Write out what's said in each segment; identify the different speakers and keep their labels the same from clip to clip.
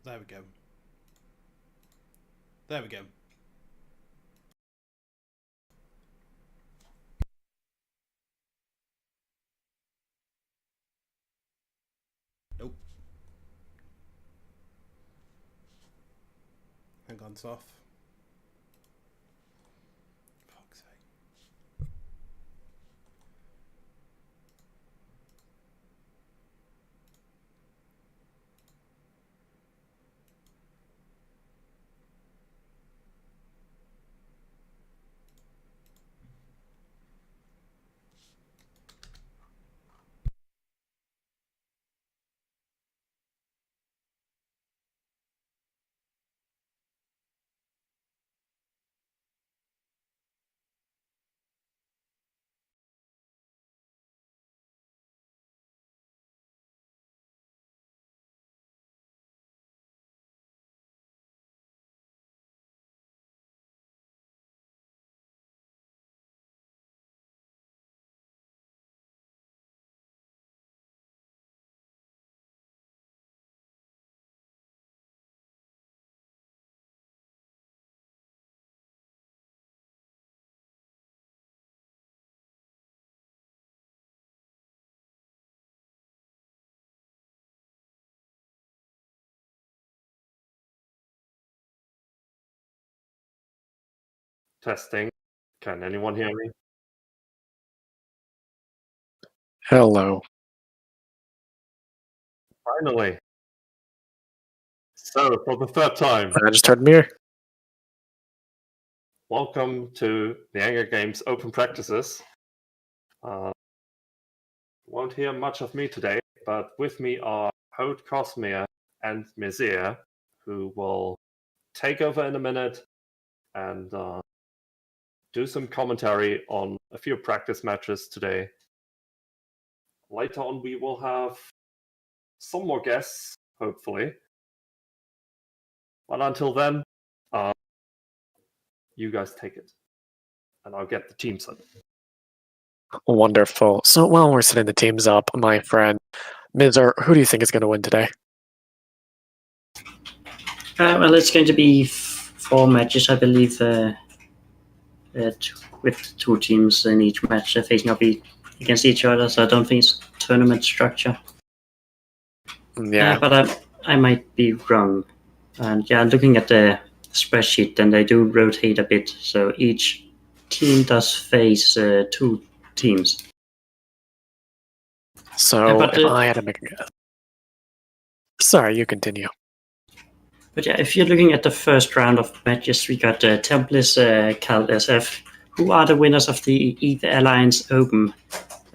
Speaker 1: there we go. There we go. Nope. Hang on, it's off. Fuck's sake.
Speaker 2: Testing. Can anyone hear me?
Speaker 3: Hello.
Speaker 2: Finally. So, for the third time,
Speaker 3: I just heard Mir.
Speaker 2: welcome to the Hangry Games Open Practices. Won't hear much of me today, but with me are Hote Cosmere and Mizir, who will take over in a minute and do some commentary on a few practice matches today. Later on, we will have some more guests, hopefully. But until then, you guys take it, and I'll get the team set.
Speaker 3: Wonderful. So while we're setting the teams up, my friend Mizar, who do you think is going to win today?
Speaker 4: Well, it's going to be 4 matches, I believe, with 2 teams in each match facing up against each other. So I don't think it's tournament structure.
Speaker 3: Yeah,
Speaker 4: but I might be wrong. And yeah, looking at the spreadsheet, then they do rotate a bit. So each team does face 2 teams.
Speaker 3: so if I had to make a guess. Sorry, you continue.
Speaker 4: But yeah, if you're looking at the first round of matches, we got Templis Calsf, who are the winners of the ETH Alliance Open,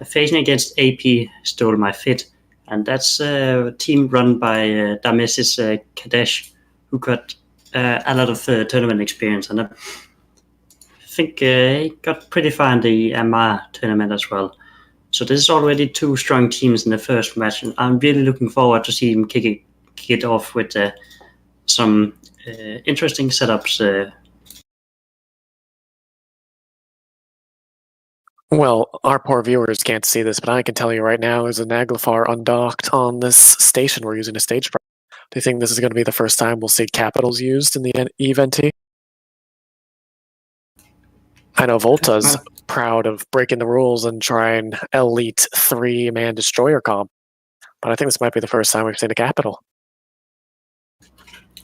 Speaker 4: facing against AP Stole My Fit. And that's a team run by Damesis Kadesh, who got a lot of tournament experience. And I think he got pretty far in the MR tournament as well. So this is already 2 strong teams in the first match. And I'm really looking forward to see him kick it off with some interesting setups.
Speaker 3: Well, our poor viewers can't see this, but I can tell you right now, there's a Naglfar undocked on this station we're using a stage. Do you think this is going to be the first time we'll see capitals used in the event? I know Volta's proud of breaking the rules and trying elite 3-man destroyer comp, but I think this might be the first time we've seen a capital.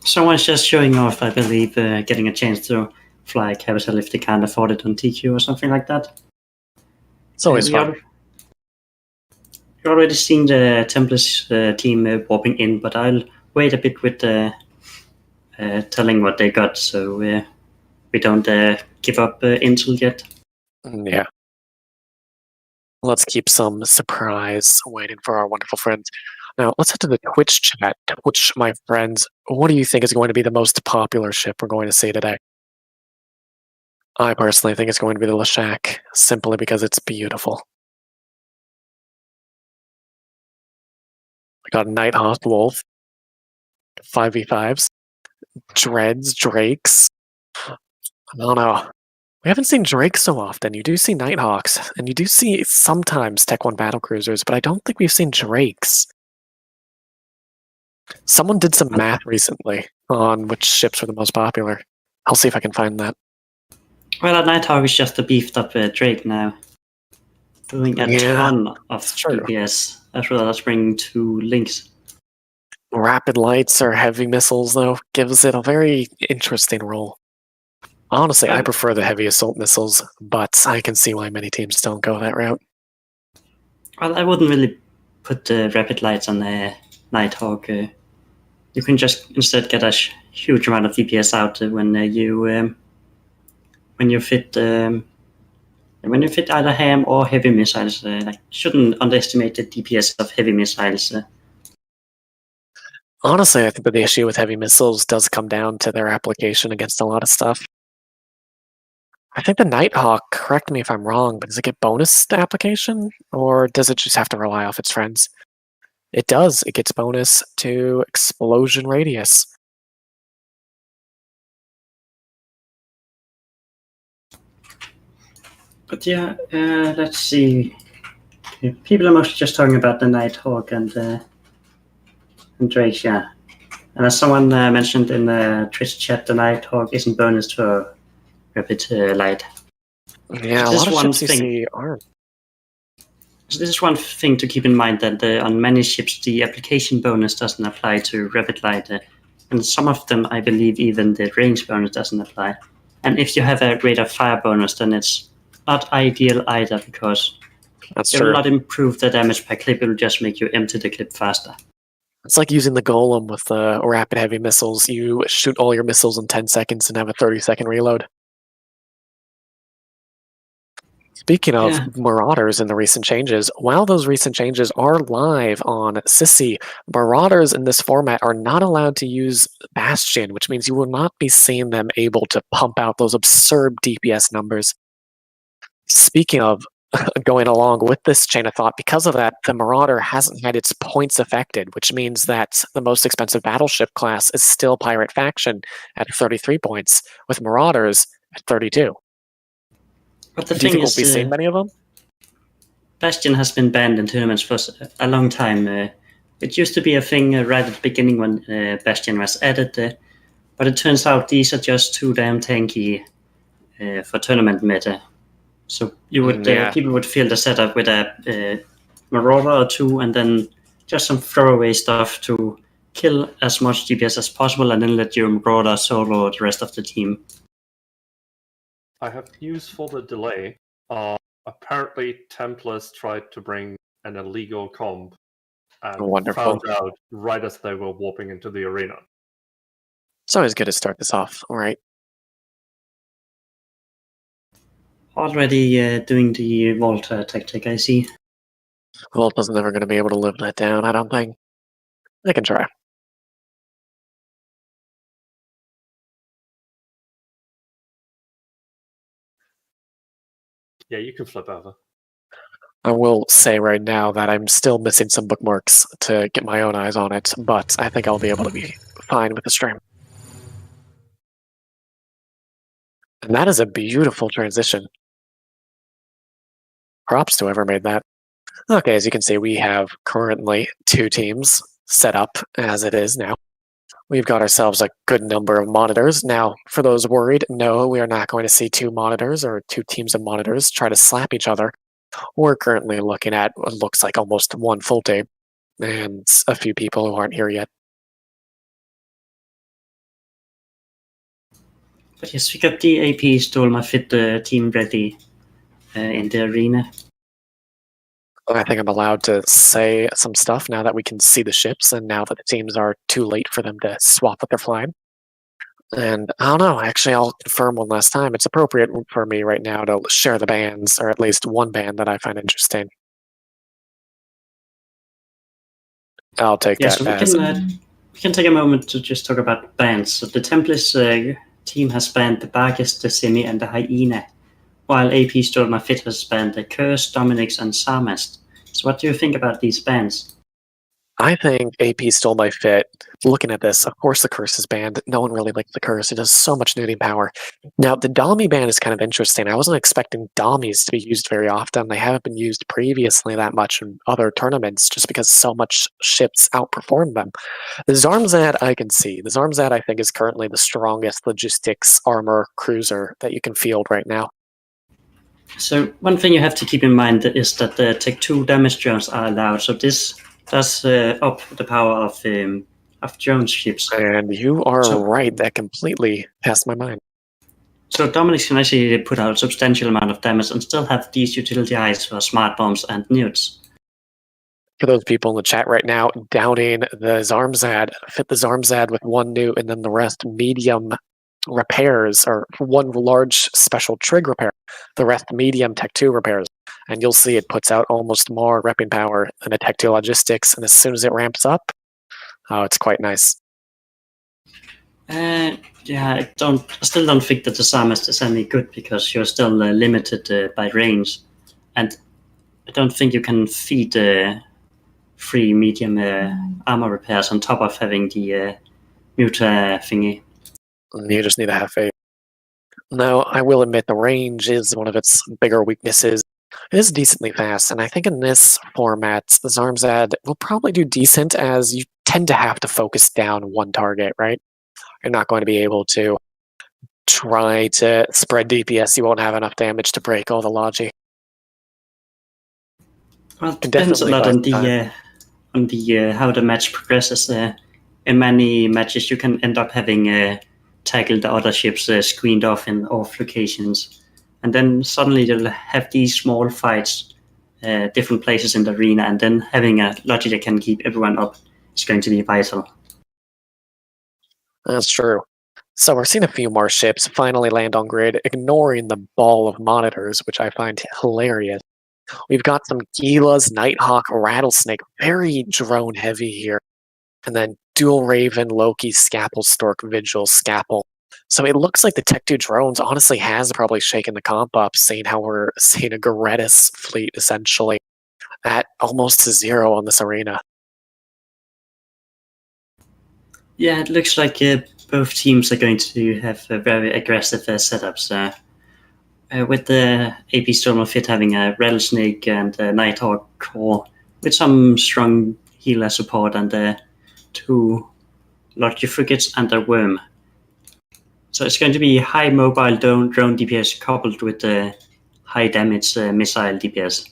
Speaker 4: Someone's just showing off, I believe, getting a chance to fly a capital if they can't afford it on TQ or something like that.
Speaker 3: It's always fun.
Speaker 4: You've already seen the Templis team warping in, but I'll wait a bit with telling what they got, so we don't give up intel yet.
Speaker 3: Yeah. Let's keep some surprise waiting for our wonderful friends. Now, let's head to the Twitch chat. Twitch, my friends, what do you think is going to be the most popular ship we're going to see today? I personally think it's going to be the Lashak, simply because it's beautiful. We got Nighthawk Wolf, 5v5s, Dreads, Drakes. I don't know. We haven't seen Drake so often. You do see Nighthawks, and you do see sometimes Tech 1 battlecruisers, but I don't think we've seen Drakes. Someone did some math recently on which ships were the most popular. I'll see if I can find that.
Speaker 4: Well, a Nighthawk is just a beefed up Drake now. Doing a ton of DPS, as well as bringing 2 links.
Speaker 3: Rapid lights or heavy missiles, though, gives it a very interesting role. Honestly, I prefer the heavy assault missiles, but I can see why many teams don't go that route.
Speaker 4: Well, I wouldn't really put the rapid lights on the Nighthawk. You can just instead get a huge amount of DPS out when you fit either ham or heavy missiles. Shouldn't underestimate the DPS of heavy missiles.
Speaker 3: Honestly, I think that the issue with heavy missiles does come down to their application against a lot of stuff. I think the Nighthawk, correct me if I'm wrong, but does it get bonus to application? Or does it just have to rely off its friends? It does. It gets bonus to explosion radius.
Speaker 4: But yeah, let's see. People are mostly just talking about the Nighthawk and Drake, yeah. And as someone mentioned in the Twitch chat, the Nighthawk isn't bonus to rapid light.
Speaker 3: Yeah,
Speaker 4: so
Speaker 3: a lot of ships you see aren't.
Speaker 4: So this is one thing to keep in mind, that on many ships the application bonus doesn't apply to rapid light, and some of them I believe even the range bonus doesn't apply. And if you have a rate of fire bonus, then it's not ideal either, because it will not improve the damage per clip, it will just make you empty the clip faster.
Speaker 3: It's like using the golem with rapid heavy missiles. You shoot all your missiles in 10 seconds and have a 30-second reload. Speaking of Marauders and the recent changes, while those recent changes are live on Sissy, Marauders in this format are not allowed to use Bastion, which means you will not be seeing them able to pump out those absurd DPS numbers. Speaking of going along with this chain of thought, because of that, the Marauder hasn't had its points affected, which means that the most expensive battleship class is still Pirate Faction at 33 points, with Marauders at 32.
Speaker 4: But the
Speaker 3: Do you
Speaker 4: thing
Speaker 3: think
Speaker 4: is,
Speaker 3: we'll be seeing many of them?
Speaker 4: Bastion has been banned in tournaments for a long time. It used to be a thing right at the beginning when Bastion was added, but it turns out these are just too damn tanky for tournament meta. So you would people would fill the setup with a Marauder or 2, and then just some throwaway stuff to kill as much DPS as possible, and then let your Marauder solo the rest of the team.
Speaker 2: I have news for the delay. Apparently, Templis tried to bring an illegal comp and found out right as they were warping into the arena.
Speaker 3: It's always good to start this off, all right?
Speaker 4: Already doing the Volta tactic, I see.
Speaker 3: Volta's never going to be able to live that down, I don't think. I can try.
Speaker 2: Yeah, you can flip over.
Speaker 3: I will say right now that I'm still missing some bookmarks to get my own eyes on it, but I think I'll be able to be fine with the stream. And that is a beautiful transition. Props to whoever made that. Okay, as you can see, we have currently 2 teams set up as it is now. We've got ourselves a good number of monitors. Now, for those worried, no, we are not going to see 2 monitors or 2 teams of monitors try to slap each other. We're currently looking at what looks like almost 1 full tape and a few people who aren't here yet.
Speaker 4: But yes, we got the AP Storm Fit team ready in the arena.
Speaker 3: I think I'm allowed to say some stuff now that we can see the ships and now that the teams are too late for them to swap what they're flying. And I don't know, actually I'll confirm one last time. It's appropriate for me right now to share the bands, or at least one band that I find interesting. I'll take that
Speaker 4: so
Speaker 3: as...
Speaker 4: we can take a moment to just talk about bands. So the Templis team has banned the Bargus, the Semi, and the Hyena, while AP Storm Fit has banned the Curse, Dominix, and Sarmast. So what do you think about these bans?
Speaker 3: I think AP stole my fit. Looking at this, of course the curse is banned. No one really likes the curse. It does so much nuding power. Now, the Dommy ban is kind of interesting. I wasn't expecting Dommies to be used very often. They haven't been used previously that much in other tournaments just because so much ships outperform them. The Zarmzad I can see. The Zarmzad I think is currently the strongest logistics armor cruiser that you can field right now.
Speaker 4: So one thing you have to keep in mind is that the Tech 2 damage drones are allowed. So this does up the power of drone ships.
Speaker 3: And you are right. That completely passed my mind.
Speaker 4: So Dominic can actually put out a substantial amount of damage and still have these utility eyes for smart bombs and nukes.
Speaker 3: For those people in the chat right now, doubting the Zarmzad, fit the Zarmzad with one nuke and then the rest medium repairs, or one large special trig repair, the rest medium Tech 2 repairs. And you'll see it puts out almost more repping power than a Tech 2 logistics, and as soon as it ramps up, oh, it's quite nice.
Speaker 4: Yeah, I still don't think that the Sarmast is any good because you're still limited by range, and I don't think you can feed free medium armor repairs on top of having the muta thingy.
Speaker 3: You just need to have faith. Now, I will admit the range is one of its bigger weaknesses. It is decently fast, and I think in this format, the Zarmzad will probably do decent as you tend to have to focus down one target, right? You're not going to be able to try to spread DPS. You won't have enough damage to break all the logi.
Speaker 4: Well, it depends a lot on the how the match progresses. In many matches, you can end up having tackled the other ships screened off in off locations, and then suddenly you'll have these small fights, different places in the arena, and then having a logi that can keep everyone up is going to be vital.
Speaker 3: That's true. So we're seeing a few more ships finally land on grid, ignoring the ball of monitors, which I find hilarious. We've got some Gilas, Nighthawk, Rattlesnake, very drone heavy here. And then Dual Raven, Loki, Scalpel, Stork, Vigil, Scalpel. So it looks like the Tech 2 drones honestly has probably shaken the comp up, seeing how we're seeing a Goretis fleet essentially at almost to zero on this arena.
Speaker 4: Yeah, it looks like both teams are going to have very aggressive setups. With the AP Stormer Fit having a Rattlesnake and a Nighthawk core with some strong healer support and 2 Logi frigates and a Worm. So it's going to be high mobile drone DPS coupled with the high damage missile DPS.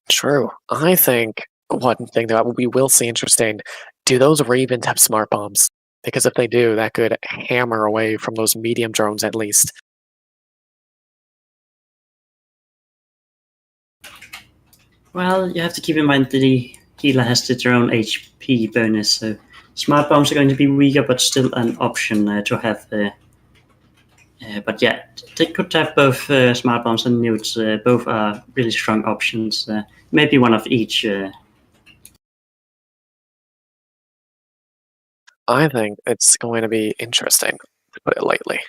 Speaker 3: True. I think one thing that we will see interesting, do those Ravens have smart bombs? Because if they do, that could hammer away from those medium drones at least.
Speaker 4: Well, you have to keep in mind that the healer has their own HP bonus, so smart bombs are going to be weaker, but still an option to have. But yeah, they could have both smart bombs and nukes. Both are really strong options. Maybe one of each.
Speaker 3: I think it's going to be interesting, to put it lightly.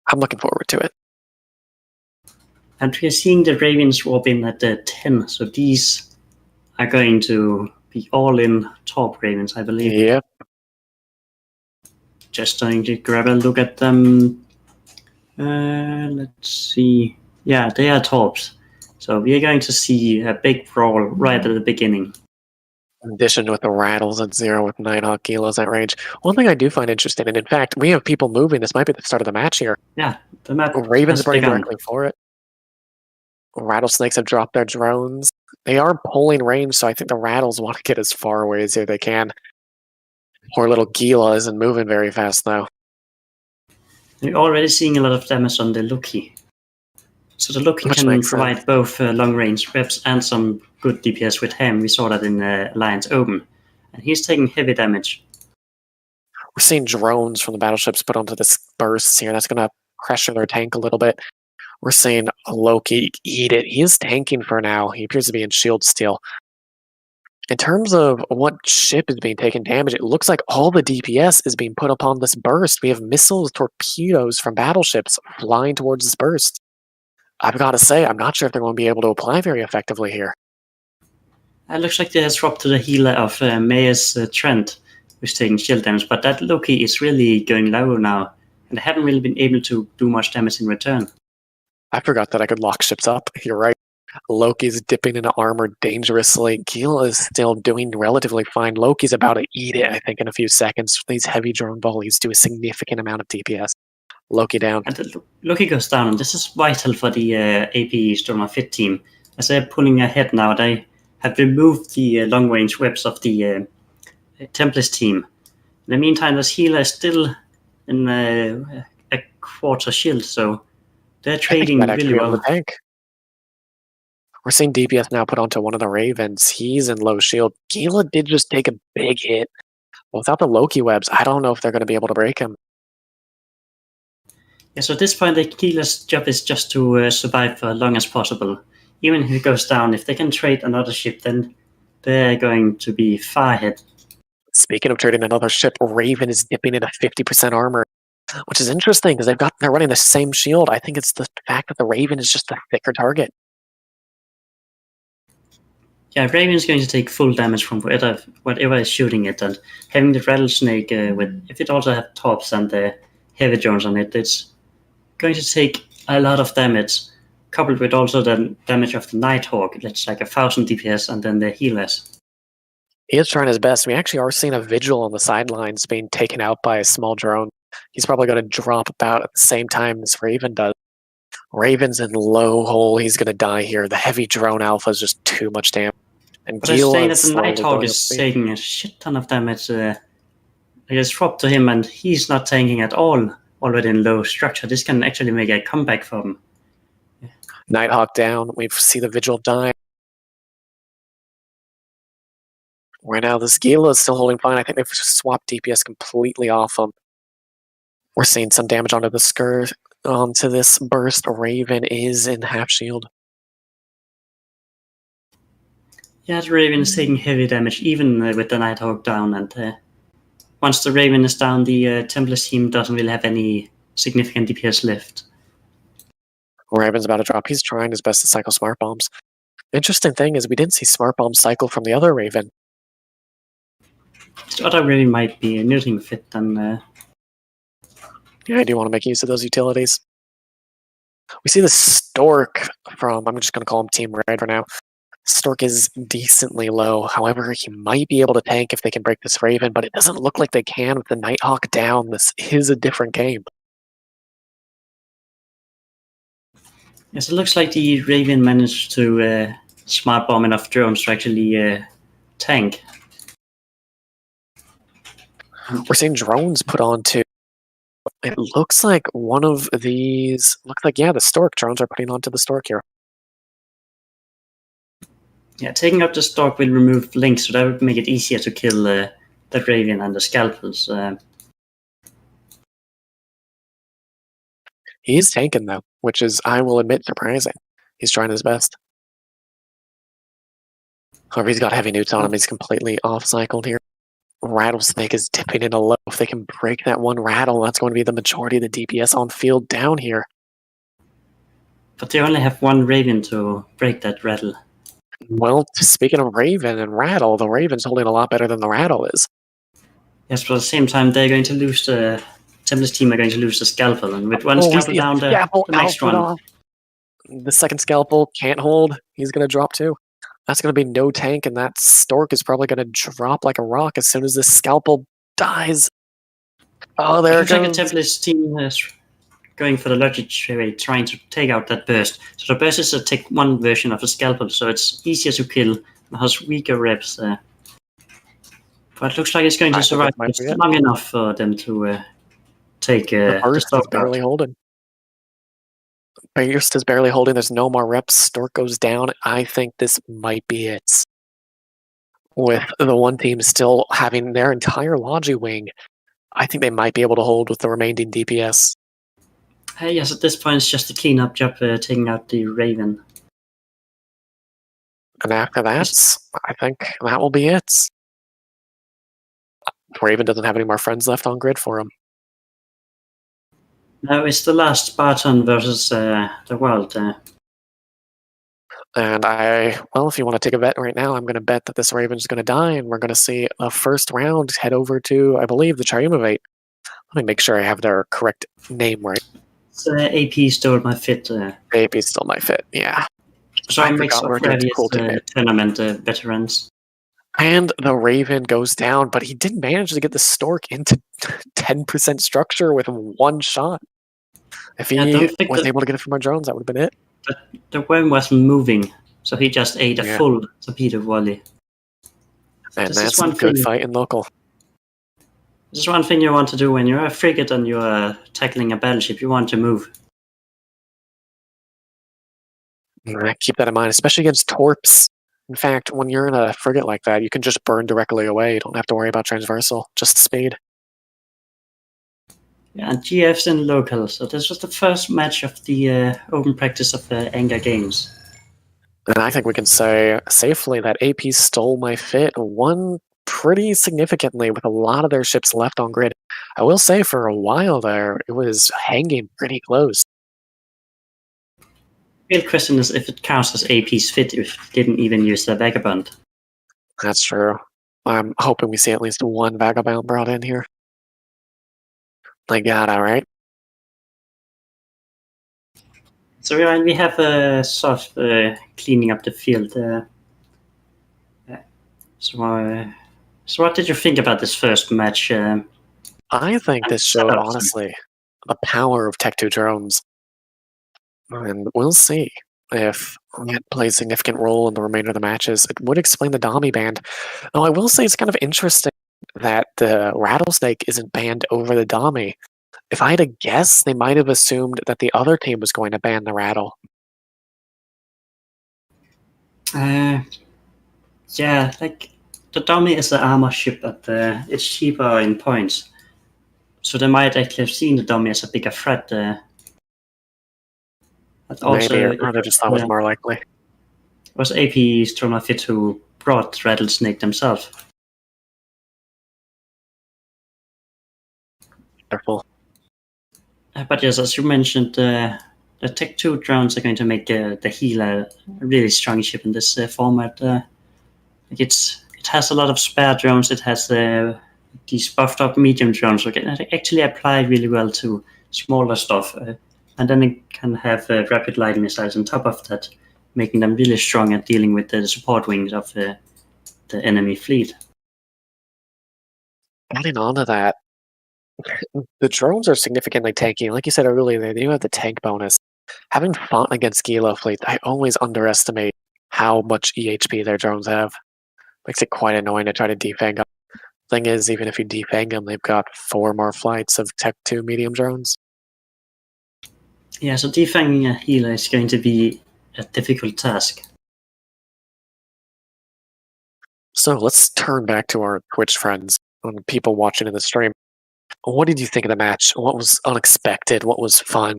Speaker 3: I'm looking forward to it.
Speaker 4: And we're seeing the Ravens warp in at 10, so these are going to be all in top Ravens, I believe.
Speaker 3: Yep.
Speaker 4: Just going to grab a look at them. Let's see. Yeah, they are tops. So we are going to see a big brawl right at the beginning.
Speaker 3: In addition with the Rattles at 0 with Nighthawk kilos at range. One thing I do find interesting, and in fact, we have people moving. This might be the start of the match here.
Speaker 4: Yeah, the map.
Speaker 3: Ravens running directly for it. Rattlesnakes have dropped their drones. They are pulling range, so I think the Rattles want to get as far away as they can. Poor little Gila isn't moving very fast, though.
Speaker 4: We're already seeing a lot of damage on the Loki. So the Loki can provide both long-range reps and some good DPS with him. We saw that in Alliance Open. And he's taking heavy damage.
Speaker 3: We're seeing drones from the battleships put onto this bursts here. That's going to pressure their tank a little bit. We're seeing Loki eat it. He is tanking for now. He appears to be in shield steel. In terms of what ship is being taken damage, it looks like all the DPS is being put upon this burst. We have missiles, torpedoes from battleships flying towards this burst. I've got to say, I'm not sure if they're going to be able to apply very effectively here.
Speaker 4: It looks like they have swapped to the healer of Mayor's Trent, who's taking shield damage, but that Loki is really going low now, and they haven't really been able to do much damage in return.
Speaker 3: I forgot that I could lock ships up. You're right. Loki's dipping into armor dangerously. Gil is still doing relatively fine. Loki's about to eat it, I think, in a few seconds. These heavy drone volleys do a significant amount of DPS. Loki down.
Speaker 4: And Loki goes down, and this is vital for the AP Storm of Fit team. As they're pulling ahead now, they have removed the long-range webs of the Templis team. In the meantime, this healer is still in a quarter shield, so they're trading really well.
Speaker 3: We're seeing DPS now put onto one of the Ravens. He's in low shield. Gila did just take a big hit. Without the Loki webs, I don't know if they're going to be able to break him.
Speaker 4: Yeah, so at this point, the healer's job is just to survive for as long as possible. Even if he goes down, if they can trade another ship, then they're going to be far ahead.
Speaker 3: Speaking of trading another ship, Raven is dipping into 50% armor, which is interesting because they're running the same shield. I think it's the fact that the Raven is just a thicker target.
Speaker 4: Yeah, Raven's going to take full damage from whatever is shooting it, and having the rattlesnake with, if it also has tops and the heavy drones on it, it's going to take a lot of damage, coupled with also the damage of the Nighthawk. It's like 1,000 DPS, and then the healers.
Speaker 3: He is trying his best. We actually are seeing a Vigil on the sidelines being taken out by a small drone. He's probably going to drop about at the same time as Raven does. Raven's in low hole. He's going to die here. The heavy drone alpha is just too much damage. And
Speaker 4: but I'm saying that the Nighthawk is taking a shit ton of damage. It is dropped to him, and he's not tanking at all. Already in low structure. This can actually make a comeback for him.
Speaker 3: Yeah. Nighthawk down. We see the Vigil die. Right now, this Gila is still holding fine. I think they've swapped DPS completely off him. We're seeing some damage onto the skirt. Onto this burst. Raven is in half shield.
Speaker 4: Yeah, the Raven is taking heavy damage, even with the Nighthawk down. And once the Raven is down, the Templis team doesn't really have any significant DPS left.
Speaker 3: Raven's about to drop. He's trying his best to cycle smart bombs. Interesting thing is we didn't see smart bombs cycle from the other Raven.
Speaker 4: The other Raven might be a new fit than...
Speaker 3: Yeah, I do want to make use of those utilities. We see the Stork from, I'm just going to call him Team Red for now. Stork is decently low. However, he might be able to tank if they can break this Raven, but it doesn't look like they can with the Nighthawk down. This is a different game.
Speaker 4: Yes, it looks like the Raven managed to smart bomb enough drones to actually tank.
Speaker 3: We're seeing drones put onto... It looks like one of these... Looks like, yeah, the Stork. Drones are putting onto the Stork here.
Speaker 4: Yeah, taking out the Stork will remove links, so that would make it easier to kill the Raven and the Scalpels.
Speaker 3: He's tanking, though, which is, I will admit, surprising. He's trying his best. However, he's got heavy newts on him. He's completely off-cycled here. Rattlesnake is dipping in a low. If they can break that one rattle, that's going to be the majority of the DPS on field down here.
Speaker 4: But they only have one Raven to break that rattle.
Speaker 3: Well, speaking of Raven and Rattle, the Raven's holding a lot better than the Rattle is.
Speaker 4: Yes, but at the same time, they're going to lose the... Templis team are going to lose the Scalpel, and with one Scalpel down, the next one...
Speaker 3: Off. The second Scalpel can't hold. He's going to drop too. That's going to be no tank, and that Stork is probably going to drop like a rock as soon as this Scalpel dies. Oh, there it goes.
Speaker 4: The Templis team is going for the logic trade, trying to take out that burst. So the burst is to take one version of the Scalpel, so it's easier to kill. It has weaker reps. But it looks like it's going to survive. It's long enough for them to take
Speaker 3: the burst is barely holding. Burst is barely holding. There's no more reps. Stork goes down. I think this might be it. With the one team still having their entire Logi wing, I think they might be able to hold with the remaining DPS.
Speaker 4: Yes, at this point it's just a cleanup job taking out the Raven.
Speaker 3: And after that, I think that will be it. Raven doesn't have any more friends left on grid for him.
Speaker 4: Now it's the last Spartan versus the world.
Speaker 3: And well, if you want to take a bet right now, I'm going to bet that this Raven's going to die, and we're going to see a first round head over to, I believe, the Triumvirate. Let me make sure I have their correct name right.
Speaker 4: So AP stole my fit.
Speaker 3: AP still my fit, yeah.
Speaker 4: So I mix
Speaker 3: forgot
Speaker 4: of
Speaker 3: we're against
Speaker 4: various
Speaker 3: Coulton.
Speaker 4: tournament veterans.
Speaker 3: And the Raven goes down, but he did manage to get the Stork into 10% structure with one shot. If he was able to get it from our drones, that would have been it.
Speaker 4: The worm wasn't moving, so he just ate a full torpedo volley.
Speaker 3: And that's some good fighting local.
Speaker 4: This is one thing you want to do when you're a frigate and you're tackling a battleship. You want to move.
Speaker 3: Keep that in mind, especially against torps. In fact, when you're in a frigate like that, you can just burn directly away. You don't have to worry about transversal, just speed.
Speaker 4: Yeah, and GF's in local, so this was the first match of the open practice of the Anger Games.
Speaker 3: And I think we can say safely that AP stole my fit, won pretty significantly with a lot of their ships left on grid. I will say for a while there, it was hanging pretty close.
Speaker 4: The real question is if it counts as AP's fit if it didn't even use the Vagabond.
Speaker 3: That's true. I'm hoping we see at least one Vagabond brought in here. I got it, right?
Speaker 4: So we have a sort of cleaning up the field. So what did you think about this first match?
Speaker 3: I think this showed, honestly, the power of Tech 2 drones. And we'll see if it plays a significant role in the remainder of the matches. It would explain the Dami ban. Now, I will say it's kind of interesting that the Rattlesnake isn't banned over the Dami. If I had to guess, they might have assumed that the other team was going to ban the Rattle.
Speaker 4: Yeah, like the Dami is the armor ship, but it's cheaper in points. So they might actually have seen the Dami as a bigger threat.
Speaker 3: Maybe, or they just thought it was more likely.
Speaker 4: It was AP Stromafit who brought Rattlesnake themselves.
Speaker 3: Careful.
Speaker 4: But yes, as you mentioned, the Tech 2 drones are going to make the Healer a really strong ship in this format. It has a lot of spare drones. It has these buffed up medium drones, which actually apply really well to smaller stuff. And then it can have rapid light missiles on top of that, making them really strong at dealing with the support wings of the enemy fleet.
Speaker 3: Adding on to that, the drones are significantly tanky. Like you said earlier, they do have the tank bonus. Having fought against Gila fleet, I always underestimate how much EHP their drones have. Makes it quite annoying to try to defang them. Thing is, even if you defang them, they've got 4 more flights of Tech 2 medium drones.
Speaker 4: Yeah, so defanging a healer is going to be a difficult task.
Speaker 3: So let's turn back to our Twitch friends and people watching in the stream. What did you think of the match? What was unexpected? What was fun?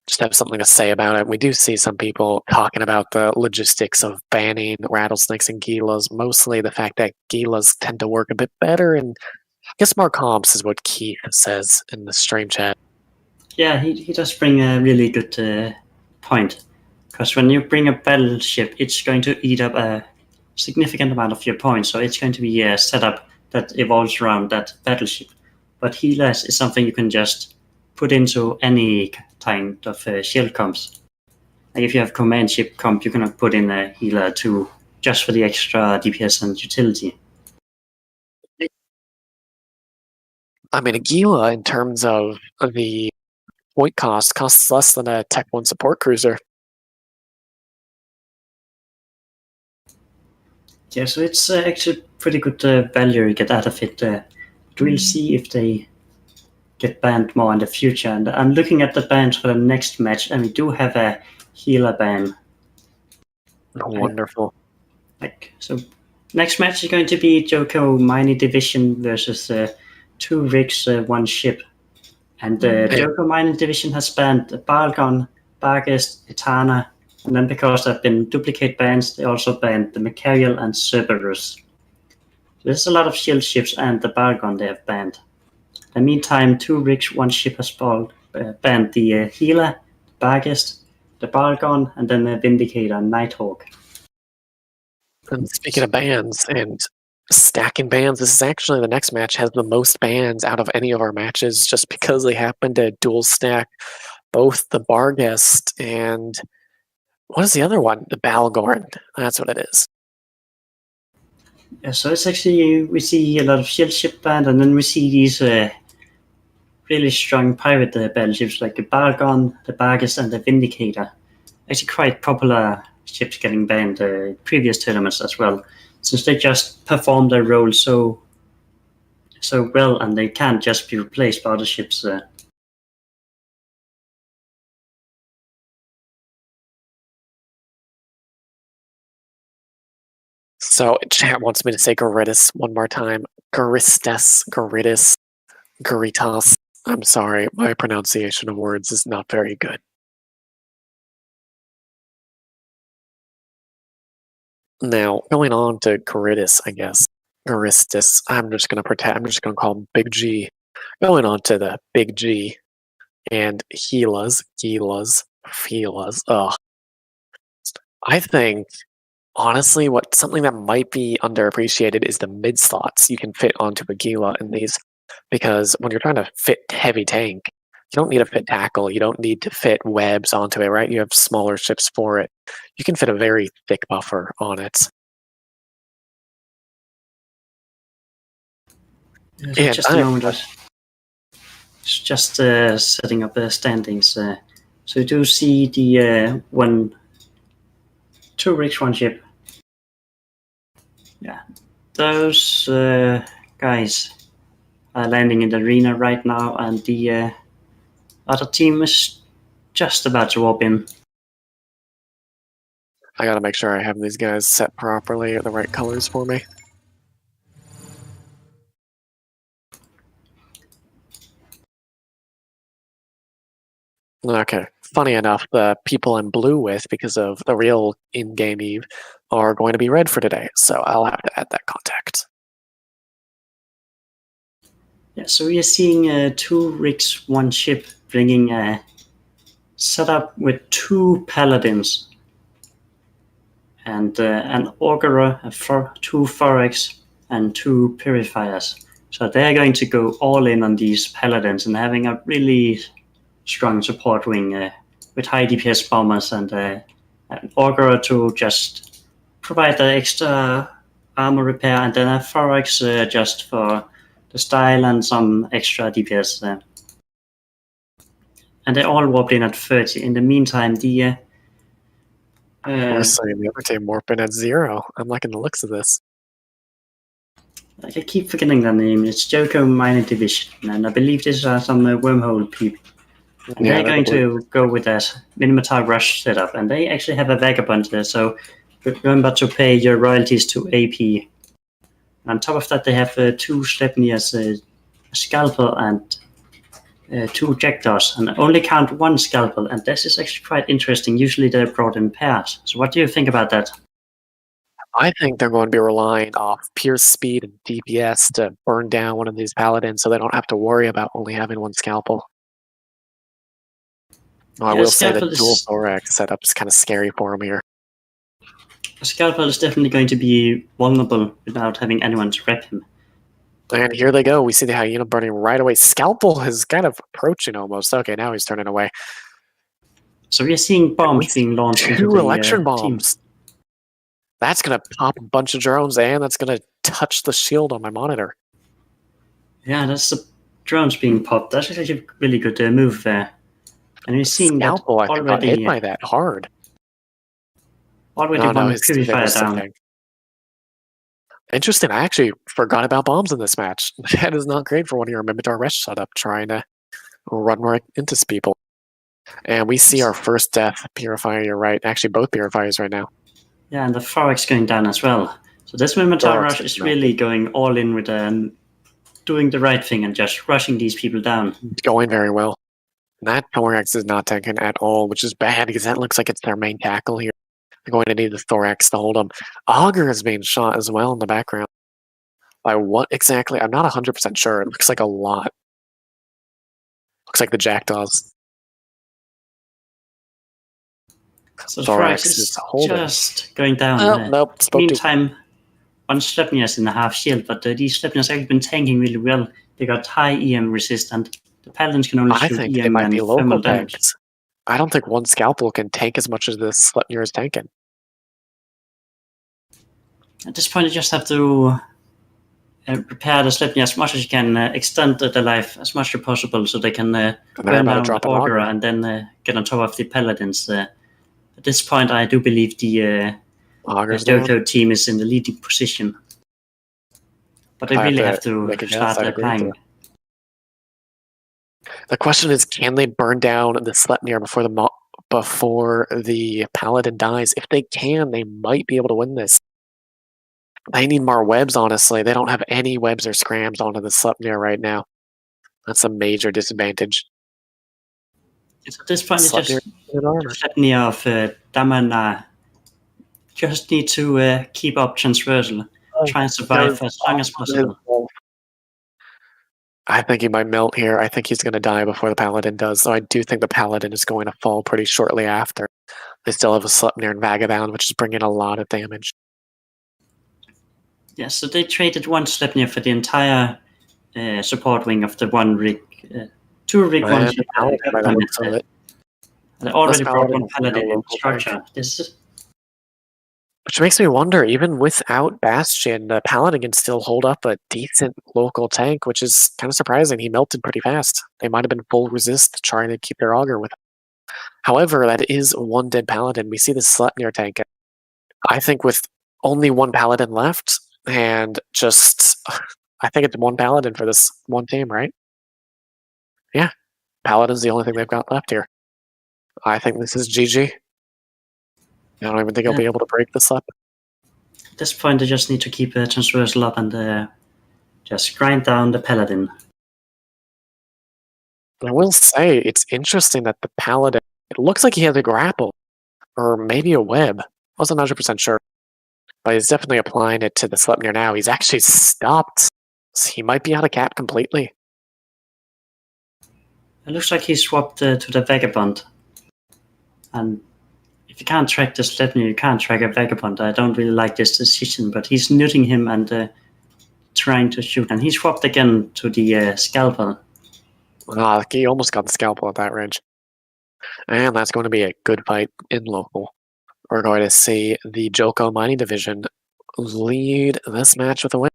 Speaker 3: Just have something to say about it. We do see some people talking about the logistics of banning Rattlesnakes and Gilas, mostly the fact that Gilas tend to work a bit better, and I guess more comps is what Keith says in the stream chat.
Speaker 4: Yeah, he does bring a really good point. Because when you bring a battleship, it's going to eat up a significant amount of your points, so it's going to be a setup that evolves around that battleship. But healers is something you can just put into any kind of shield comps. Like if you have command ship comp, you cannot put in a healer too, just for the extra DPS and utility.
Speaker 3: I mean, a Gila, in terms of the point costs less than a Tech 1 support cruiser.
Speaker 4: Yeah, so it's actually pretty good value you get out of it. We'll see if they get banned more in the future. And I'm looking at the bans for the next match, and we do have a healer ban.
Speaker 3: Wonderful.
Speaker 4: So next match is going to be Jovco Mining Division versus 2 rigs, 1 ship. And Jovco Mining Division has banned Balgon, Bargest, Etana, and then because there have been duplicate bans, they also banned the Macarial and Cerberus. There's a lot of shield ships and the Balgon they have banned. In the meantime, 2 rigs, 1 ship has banned the Healer, Bargest, the Bargon, and then the Vindicator and Nighthawk.
Speaker 3: And speaking of bans and stacking bans, this is actually the next match has the most bans out of any of our matches just because they happen to dual stack both the Barghest and what is the other one? The Balgorn. That's what it is.
Speaker 4: Yeah, so it's actually, we see a lot of shield ship band, and then we see these really strong pirate battleships like the Bargon, the Barghest, and the Vindicator. Actually quite popular ships getting banned previous tournaments as well, since they just perform their role so well, and they can't just be replaced by other ships.
Speaker 3: So chat wants me to say Garitas one more time. Garistas, Garitas, Garitas. I'm sorry, my pronunciation of words is not very good. Now, going on to Garitas, I guess. Garistas. I'm just gonna call him Big G. Going on to the Big G and Gilas. Ugh. I think honestly, something that might be underappreciated is the mid slots you can fit onto a Gila in these, because when you're trying to fit heavy tank, you don't need to fit tackle, you don't need to fit webs onto it, right? You have smaller ships for it. You can fit a very thick buffer on it.
Speaker 4: Yeah, just a moment. Just setting up the standings. So you do see the 2 rigs, 1 ship. Yeah, those guys are landing in the arena right now, and the other team is just about to warp in.
Speaker 3: I gotta make sure I have these guys set properly at the right colors for me. Okay, funny enough, the people I'm blue with, because of the real in-game Eve, are going to be red for today, so I'll have to add that contact.
Speaker 4: Yeah, so we are seeing 2 rigs, 1 ship bringing a setup with 2 paladins and an augurer, 2 forex, and 2 purifiers. So they're going to go all in on these paladins and having a really strong support wing with high DPS bombers and an augurer to just provide the extra armor repair, and then a forex just for the style and some extra DPS. And they all warped in at 30. In the meantime, the
Speaker 3: We're seeing the other team warping at 0. I'm liking the looks of this.
Speaker 4: I keep forgetting their name. It's Jovco Mining Division, and I believe these are some wormhole people. And they're going to go with that Minimatar Rush setup, and they actually have a Vagabond there, so remember to pay your royalties to AP. On top of that, they have 2 Sleipnirs, a Scalpel, and 2 Jackdaws, and only count 1 Scalpel, and this is actually quite interesting. Usually they're brought in pairs. So what do you think about that?
Speaker 3: I think they're going to be relying off pure speed and DPS to burn down one of these paladins so they don't have to worry about only having 1 Scalpel. I will say the dual thorax setup's kind of scary for him here.
Speaker 4: A Scalpel is definitely going to be vulnerable without having anyone to rep him.
Speaker 3: And here they go. We see the hyena burning right away. Scalpel is kind of approaching almost. Okay, now he's turning away.
Speaker 4: So we are seeing bombs being launched into the
Speaker 3: 2 electron bombs.
Speaker 4: Team.
Speaker 3: That's going to pop a bunch of drones, and that's going to touch the shield on my monitor.
Speaker 4: Yeah, that's the drones being popped. That's actually a really good move there. And we're seeing
Speaker 3: Scalpel,
Speaker 4: that
Speaker 3: I think, got hit by that hard.
Speaker 4: Already one purifier down.
Speaker 3: Interesting. I actually forgot about bombs in this match. That is not great for one of your Mimitar Rush setup, trying to run right into people. And we see our first death purifier. You're right. Actually, both purifiers right now.
Speaker 4: Yeah, and the Forex going down as well. So this Mimitar Rush is really going all in with doing the right thing and just rushing these people down.
Speaker 3: Going very well. And that Thorax is not taken at all, which is bad because that looks like it's their main tackle here. They're going to need the Thorax to hold them. Augur is being shot as well in the background. By what exactly? I'm not 100% sure. It looks like a lot. Looks like the Jackdaws.
Speaker 4: So
Speaker 3: Thorax
Speaker 4: Thorax
Speaker 3: is
Speaker 4: is
Speaker 3: holding.
Speaker 4: just going down.
Speaker 3: Oh, nope. Spoke to.
Speaker 4: Meantime, one Sleipnir is in the half shield, but these Sleipnirs have actually been tanking really well. They got high EM resistant. The Paladins can only
Speaker 3: I
Speaker 4: shoot
Speaker 3: think they
Speaker 4: EM
Speaker 3: might
Speaker 4: and
Speaker 3: be
Speaker 4: thermal
Speaker 3: local
Speaker 4: damage.
Speaker 3: tanks. I don't think one Scalpel can tank as much as this Sleipnir is tanking.
Speaker 4: At this point, you just have to repair the Sleipnir as much as you can, extend the life as much as possible so they can burn down the Augurer and then get on top of the Paladins. At this point, I do believe the Jovco team is in the leading position. But they really have to start applying.
Speaker 3: The question is, can they burn down the Sleipnir before the Paladin dies? If they can, they might be able to win this. They need more webs, honestly. They don't have any webs or scrams onto the Sleipnir right now. That's a major disadvantage.
Speaker 4: So at this point, it's just Sleipnir of Damana. Just need to keep up transversal. Try and survive for as long as possible.
Speaker 3: I think he might melt here. I think he's going to die before the Paladin does. So I do think the Paladin is going to fall pretty shortly after. They still have a Sleipnir and Vagabond, which is bringing a lot of damage.
Speaker 4: Yeah, so they traded one Sleipnir for the entire support wing of the one rig, 2 rig, 1 ship. They already brought one Paladin in structure.
Speaker 3: Which makes me wonder, even without Bastion, the Paladin can still hold up a decent local tank, which is kind of surprising. He melted pretty fast. They might have been full resist trying to keep their Augur with him. However, that is one dead Paladin. We see the Sleipnir tank. I think with only one Paladin left, and just, I think it's one Paladin for this one team, right? Yeah, Paladin's the only thing they've got left here. I think this is GG. I don't even think I'll be able to break this up.
Speaker 4: At this point, they just need to keep transversal up and just grind down the Paladin.
Speaker 3: I will say, it's interesting that the Paladin, it looks like he has a grapple, or maybe a web. I wasn't 100% sure. But he's definitely applying it to the Sleipnir now. He's actually stopped. So he might be out of cap completely.
Speaker 4: It looks like he swapped to the Vagabond. And if you can't track the Sleipnir, you can't track a Vagabond. I don't really like this decision, but he's neuting him and trying to shoot. And he swapped again to the Scalpel.
Speaker 3: He almost got the Scalpel at that range. And that's going to be a good fight in local. We're going to see the Jovco Mining Division lead this match with a win.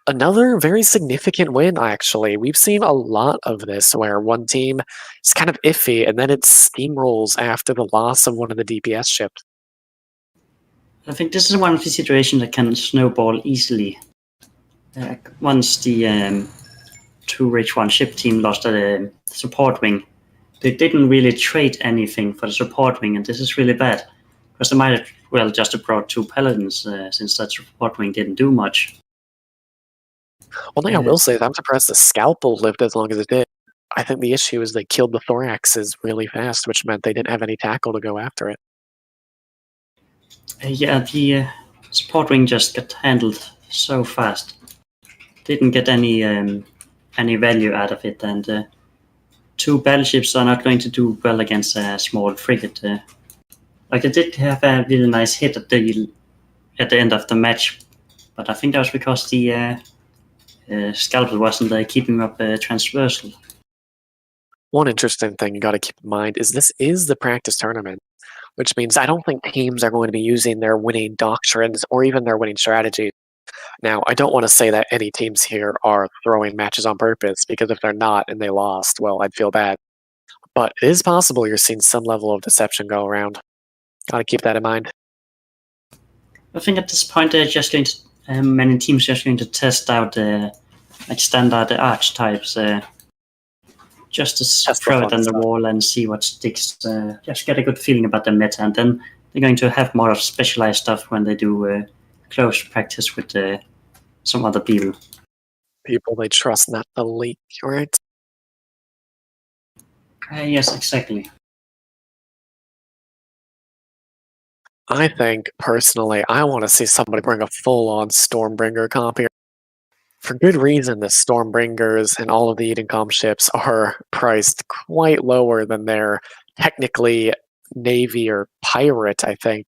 Speaker 3: Another very significant win, actually. We've seen a lot of this where one team is kind of iffy and then it steamrolls after the loss of one of the DPS ships.
Speaker 4: I think this is one of the situations that can snowball easily. Once the 2 Rich 1 ship team lost the support wing, they didn't really trade anything for the support wing, and this is really bad. Because they might have, just have brought 2 Paladins since that support wing didn't do much.
Speaker 3: One thing I will say is I'm surprised the Scalpel lived as long as it did. I think the issue is they killed the Thoraxes really fast, which meant they didn't have any tackle to go after it.
Speaker 4: The support wing just got handled so fast. Didn't get any value out of it, and 2 battleships are not going to do well against a small frigate. They did have a really nice hit at the end of the match, but I think that was because the Scalpel wasn't keeping up transversal.
Speaker 3: One interesting thing you got to keep in mind is this is the practice tournament, which means I don't think teams are going to be using their winning doctrines or even their winning strategies. Now, I don't want to say that any teams here are throwing matches on purpose, because if they're not and they lost, well, I'd feel bad. But it is possible you're seeing some level of deception go around. Got to keep that in mind.
Speaker 4: I think at this point they're just going to, many teams are just going to test out standard archetypes, just to throw it on the wall and see what sticks. Just get a good feeling about the meta, and then they're going to have more of specialized stuff when they do close practice with some other people.
Speaker 3: People they trust, not the leak, right?
Speaker 4: Yes, exactly.
Speaker 3: I think, personally, I want to see somebody bring a full-on Stormbringer comp here. For good reason, the Stormbringers and all of the Eden comp ships are priced quite lower than their technically Navy or Pirate, I think,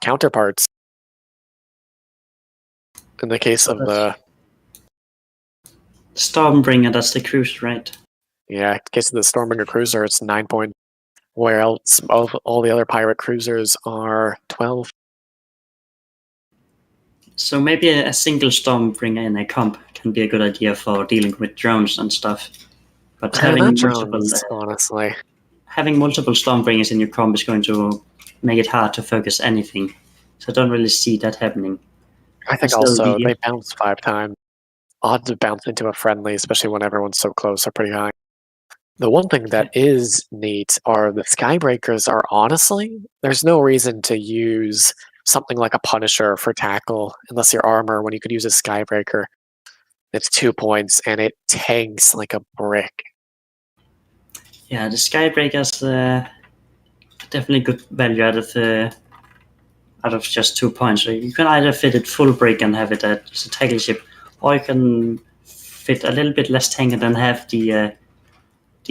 Speaker 3: counterparts. In the case of the
Speaker 4: Stormbringer, that's the cruise, right?
Speaker 3: in case of the Stormbringer cruiser, it's 9 points. Where else all the other pirate cruisers are 12.
Speaker 4: So maybe a single Stormbringer in a comp can be a good idea for dealing with drones and stuff. But having
Speaker 3: honestly.
Speaker 4: Having multiple Stormbringers in your comp is going to make it hard to focus anything. So I don't really see that happening.
Speaker 3: I think also they bounce 5 times. Odds of bouncing into a friendly, especially when everyone's so close, are pretty high. The one thing that is neat are the Skybreakers are honestly, there's no reason to use something like a Punisher for tackle unless you're armor when you could use a Skybreaker. It's 2 points and it tanks like a brick.
Speaker 4: Yeah, the Skybreakers definitely good value out of just 2 points. So you can either fit it full break and have it as a tackle ship, or you can fit a little bit less tank and then have the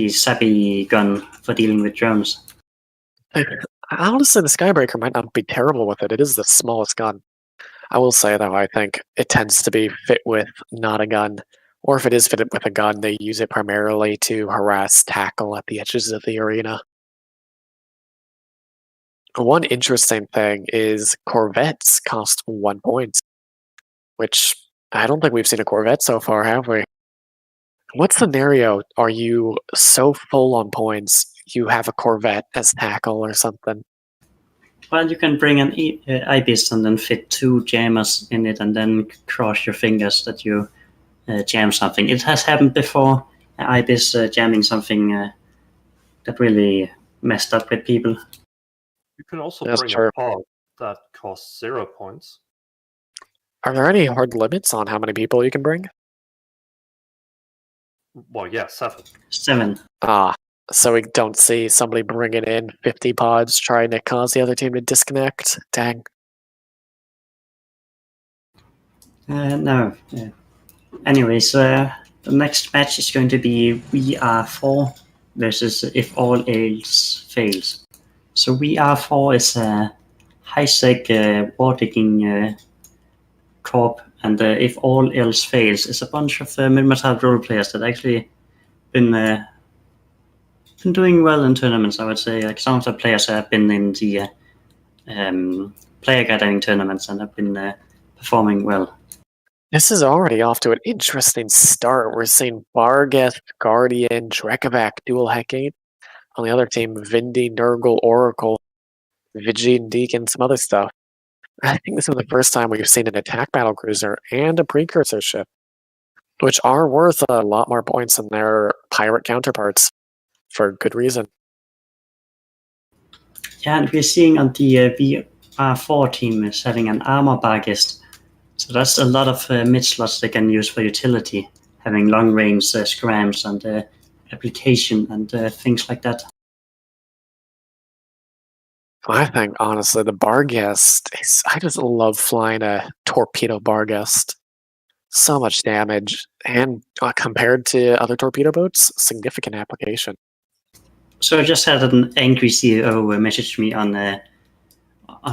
Speaker 4: Sappy gun for dealing with drones.
Speaker 3: Honestly, the Skybreaker might not be terrible with it. It is the smallest gun. I will say, though, I think it tends to be fit with not a gun. Or if it is fitted with a gun, they use it primarily to harass tackle at the edges of the arena. One interesting thing is Corvettes cost 1 point, which I don't think we've seen a Corvette so far, have we? What scenario are you so full on points you have a Corvette as tackle or something?
Speaker 4: Well, you can bring an Ibis and then fit 2 jammers in it and then cross your fingers that you jam something. It has happened before, Ibis jamming something that really messed up with people.
Speaker 2: You can also
Speaker 3: That's
Speaker 2: bring
Speaker 3: true.
Speaker 2: a pod that costs 0 points.
Speaker 3: Are there any hard limits on how many people you can bring?
Speaker 2: Well, yeah, 7.
Speaker 4: 7.
Speaker 3: So we don't see somebody bringing in 50 pods trying to cause the other team to disconnect. Dang.
Speaker 4: No. Anyways, the next match is going to be VR4 versus If All Else Fails. So VR4 is a high-sec war-digging corp, and If All Else Fails is a bunch of mid-metal role players that actually been doing well in tournaments, I would say. Like some of the players have been in the player gathering tournaments and have been performing well.
Speaker 3: This is already off to an interesting start. We're seeing Bargeth, Guardian, Drekavac, dual Hecate. On the other team, Vindy, Nurgle, Oracle, Vigine, Deacon, some other stuff. I think this is the first time we've seen an attack battle cruiser and a precursor ship, which are worth a lot more points than their pirate counterparts, for good reason.
Speaker 4: Yeah, and we're seeing on the VR4 team is having an armor bargist. So that's a lot of mid slots they can use for utility, having long range scrams and application and things like that.
Speaker 3: I think, honestly, the Barghest, I just love flying a torpedo Barghest. So much damage, and compared to other torpedo boats, significant application. So
Speaker 4: I just had an angry CEO message me on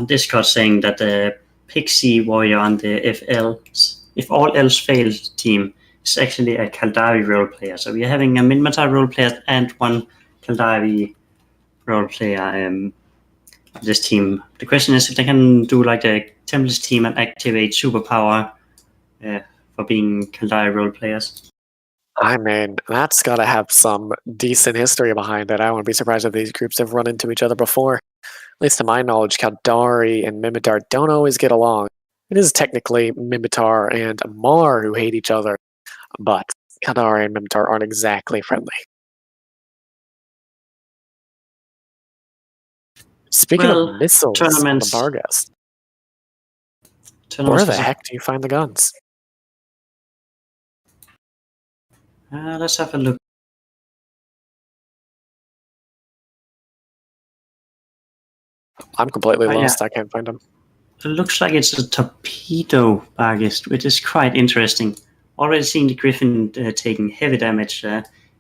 Speaker 4: Discord saying that the Pixie Warrior on the If All Else Fails team is actually a Kaldari role player. So we're having a Minmatar role player and one Kaldari role player this team. The question is if they can do like the Templis team and activate superpower for being Kaldari role players.
Speaker 3: I mean, that's got to have some decent history behind it. I wouldn't be surprised if these groups have run into each other before. At least to my knowledge, Kaldari and Mimitar don't always get along. It is technically Mimitar and Mar who hate each other, but Kaldari and Mimitar aren't exactly friendly. Speaking of missiles on the Barghest, where the heck do you find the guns?
Speaker 4: Let's have a look.
Speaker 3: I'm completely lost. I can't find them.
Speaker 4: It looks like it's a torpedo Barghest, which is quite interesting. Already seen the Griffin taking heavy damage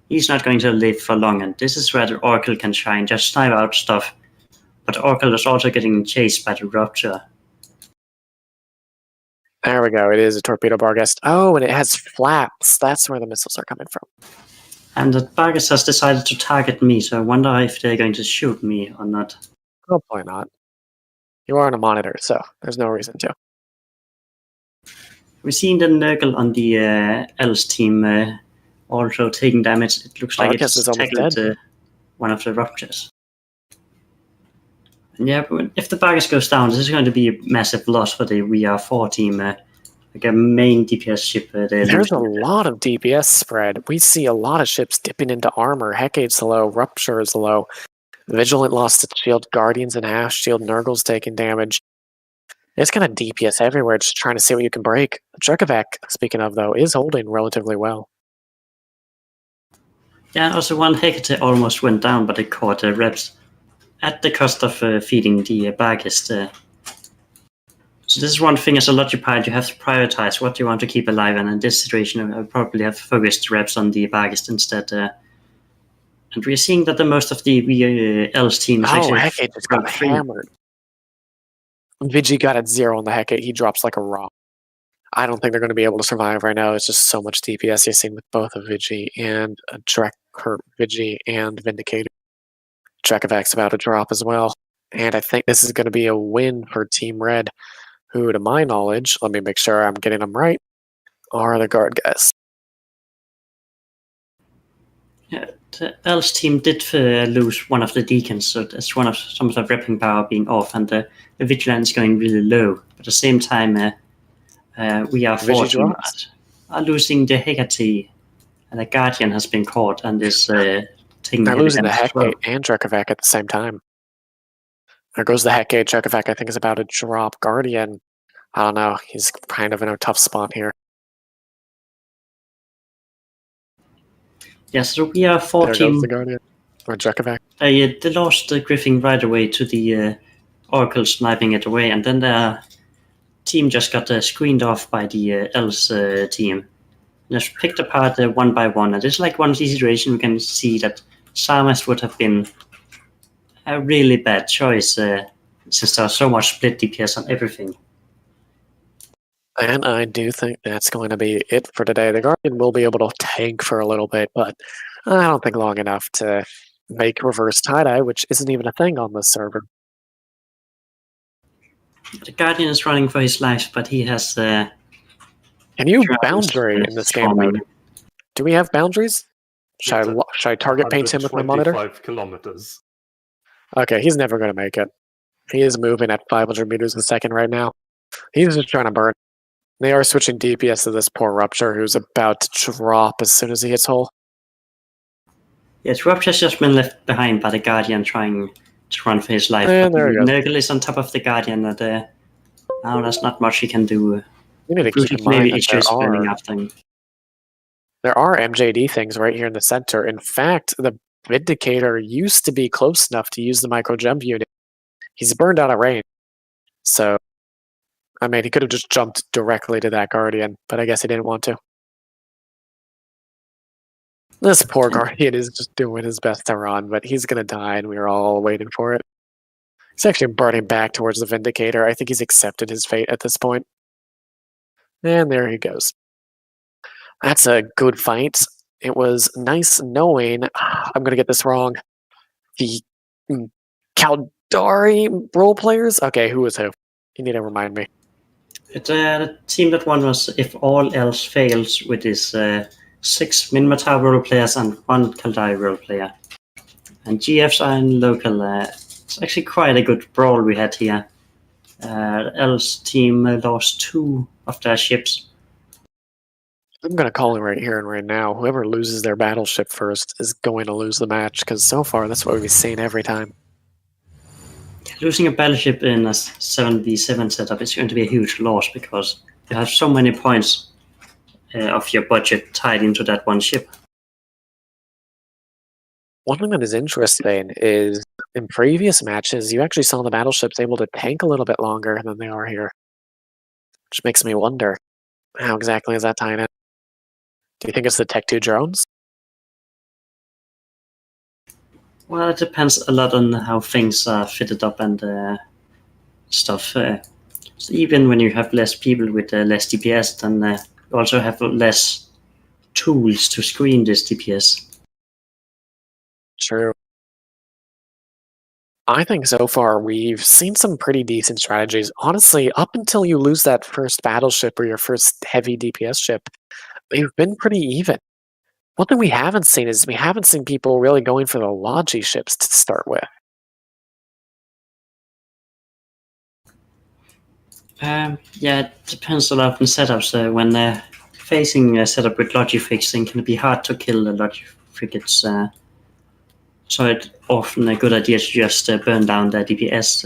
Speaker 4: he's not going to live for long, and this is where the Oracle can shine, just snipe out stuff. But the Oracle is also getting chased by the Rupture.
Speaker 3: There we go. It is a torpedo Barghest. Oh, and it has flaps. That's where the missiles are coming from.
Speaker 4: And the Barghest has decided to target me, so I wonder if they're going to shoot me or not.
Speaker 3: Hopefully not. You are on a monitor, so there's no reason to.
Speaker 4: We've seen the Nurgle on the Else team also taking damage. It looks like
Speaker 3: Barghest
Speaker 4: it's
Speaker 3: is almost
Speaker 4: tackled one of the Ruptures. And yeah, but if the Barghest goes down, this is going to be a massive loss for the VR4 team. Like a main DPS ship.
Speaker 3: There's a lot of DPS spread. We see a lot of ships dipping into armor. Hecate's low, Rupture is low. Vigilant lost its shield, Guardians and half shield, Nurgle's taking damage. It's kind of DPS everywhere, just trying to see what you can break. Jurkovac, speaking of though, is holding relatively well.
Speaker 4: Yeah, also one Hecate almost went down, but it caught reps at the cost of feeding the Barghest. So this is one thing as a Logi pilot, you have to prioritize what you want to keep alive, and in this situation I would probably have focused reps on the Barghest instead. And we're seeing that the most of the Else team is actually...
Speaker 3: Hecate just got hammered. Vigi got at 0 on the Hecate, he drops like a rock. I don't think they're going to be able to survive right now. It's just so much DPS you're seeing with both of Vigi and Vigi and Vindicator. Drekavac's about to drop as well. And I think this is going to be a win for Team Red, who, to my knowledge, let me make sure I'm getting them right, are the guard guys.
Speaker 4: Yeah, the Else team did lose one of the Deacons, so that's some of the repping power being off, and the Vigilance going really low. But at the same time, we are losing the Hecate, and the Guardian has been caught and is taking
Speaker 3: They're losing the Hecate
Speaker 4: well.
Speaker 3: and Jurkovac at the same time. There goes the Hecate. Jurkovac, I think, is about to drop. Guardian, I don't know. He's kind of in a tough spot here.
Speaker 4: Yeah, so we are 14.
Speaker 3: There goes the Guardian. Or Jurkovac.
Speaker 4: They lost the Griffin right away to the Oracle sniping it away, and then the team just got screened off by the Else team. Just picked apart one by one, and it's like one situation we can see that Sarmas would have been a really bad choice since there's so much split DPS on everything.
Speaker 3: And I do think that's going to be it for today. The Guardian will be able to tank for a little bit, but I don't think long enough to make reverse tie-dye, which isn't even a thing on this server.
Speaker 4: The Guardian is running for his life, but he has...
Speaker 3: Can you boundary in this game mode? Do we have boundaries? Should I target paint him with my monitor?
Speaker 2: 5 kilometers.
Speaker 3: Okay, he's never going to make it. He is moving at 500 meters a second right now. He's just trying to burn. They are switching DPS to this poor Rupture, who's about to drop as soon as he hits hull.
Speaker 4: Yes, Rupture's just been left behind by the Guardian trying to run for his life.
Speaker 3: And
Speaker 4: but
Speaker 3: there he goes.
Speaker 4: Nurgle is on top of the Guardian, and now there's not much he can do.
Speaker 3: You need to keep in mind
Speaker 4: that
Speaker 3: there are MJD things right here in the center. In fact, the Vindicator used to be close enough to use the micro jump unit. He's burned out of range. So, I mean, he could have just jumped directly to that Guardian, but I guess he didn't want to. This poor Guardian is just doing his best to run, but he's going to die, and we were all waiting for it. He's actually burning back towards the Vindicator. I think he's accepted his fate at this point. And there he goes. That's a good fight. It was nice knowing, I'm going to get this wrong, the Caldari role players? Okay, who was who? You need to remind me.
Speaker 4: The team that won was If All Else Fails, with his 6 Minmatar role players and 1 Caldari role player. And GFs are in local. It's actually quite a good brawl we had here. Else team lost 2 of their ships.
Speaker 3: I'm going to call it right here and right now. Whoever loses their battleship first is going to lose the match, because so far that's what we've seen every time.
Speaker 4: Losing a battleship in a 7v7 setup is going to be a huge loss, because you have so many points of your budget tied into that one ship.
Speaker 3: One thing that is interesting is in previous matches, you actually saw the battleships able to tank a little bit longer than they are here. Which makes me wonder, how exactly is that tying in? Do you think it's the Tech 2 drones?
Speaker 4: Well, it depends a lot on how things are fitted up and stuff. So even when you have less people with less DPS, then you also have less tools to screen this DPS.
Speaker 3: True. I think so far we've seen some pretty decent strategies. Honestly, up until you lose that first battleship or your first heavy DPS ship, they've been pretty even. One thing we haven't seen is we haven't seen people really going for the Logi ships to start with.
Speaker 4: Yeah, it depends a lot on setups. When facing a setup with Logifrigates, it can be hard to kill the Logifrigates. So it's often a good idea to just burn down the DPS.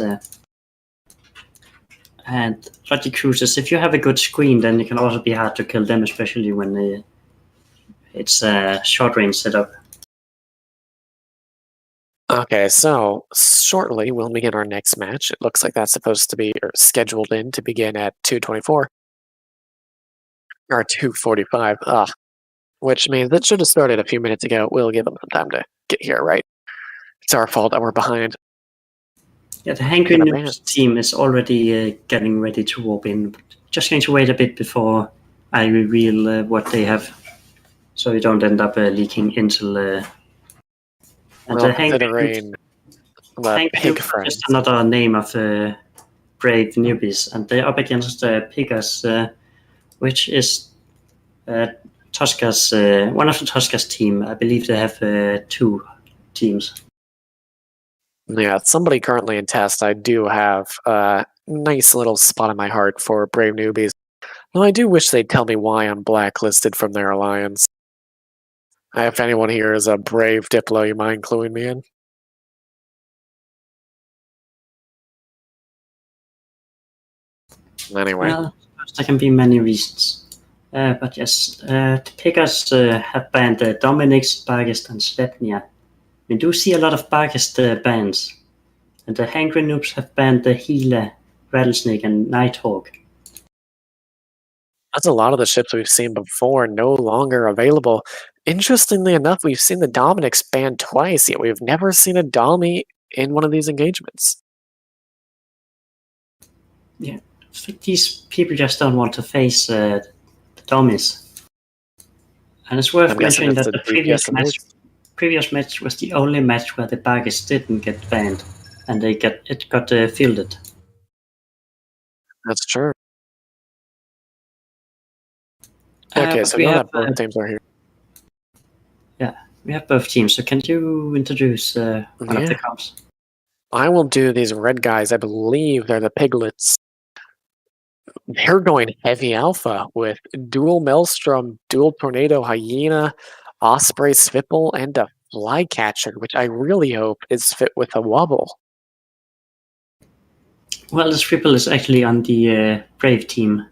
Speaker 4: And Logicruisers, if you have a good screen, then it can also be hard to kill them, especially when it's a short range setup.
Speaker 3: Okay, so shortly we'll begin our next match. It looks like that's supposed to be scheduled in to begin at 2:24 or 2:45. Which means it should have started a few minutes ago. We'll give them some time to get here, right? It's our fault that we're behind.
Speaker 4: Yeah, the Hangry Nubs team is already getting ready to warp in. Just going to wait a bit before I reveal what they have, so we don't end up leaking into the. And
Speaker 3: Well,
Speaker 4: the Hangry
Speaker 3: considering the pig friend.
Speaker 4: Just another name of brave newbies, and they're up against Piggers, which is Tosca's one of the Tosca's team. I believe they have 2 teams.
Speaker 3: Yeah, somebody currently in test. I do have a nice little spot in my heart for brave newbies. Though I do wish they'd tell me why I'm blacklisted from their alliance. If anyone here is a brave Diplo, you mind cluing me in? Anyway.
Speaker 4: Well, there can be many reasons. But yes, the Piggers have banned Dominic's, Bargest, and Slepnia. We do see a lot of Bargest bans. And the Hangry Noobs have banned the Gila, Rattlesnake, and Nighthawk.
Speaker 3: That's a lot of the ships we've seen before no longer available. Interestingly enough, we've seen the Dominics banned twice, yet we've never seen a Domi in one of these engagements.
Speaker 4: Yeah, I think these people just don't want to face the Domis. And it's worth mentioning that the previous match was the only match where the Bargest didn't get banned, and it got fielded.
Speaker 3: That's true. Okay, so now that both teams are here.
Speaker 4: Yeah, we have both teams. So can you introduce one of the comps?
Speaker 3: I will do these red guys. I believe they're the piglets. They're going heavy alpha with dual Maelstrom, dual Tornado, Hyena, Osprey, Svipple, and a Flycatcher, which I really hope is fit with a wobble.
Speaker 4: Well, the Svipple is actually on the Brave team.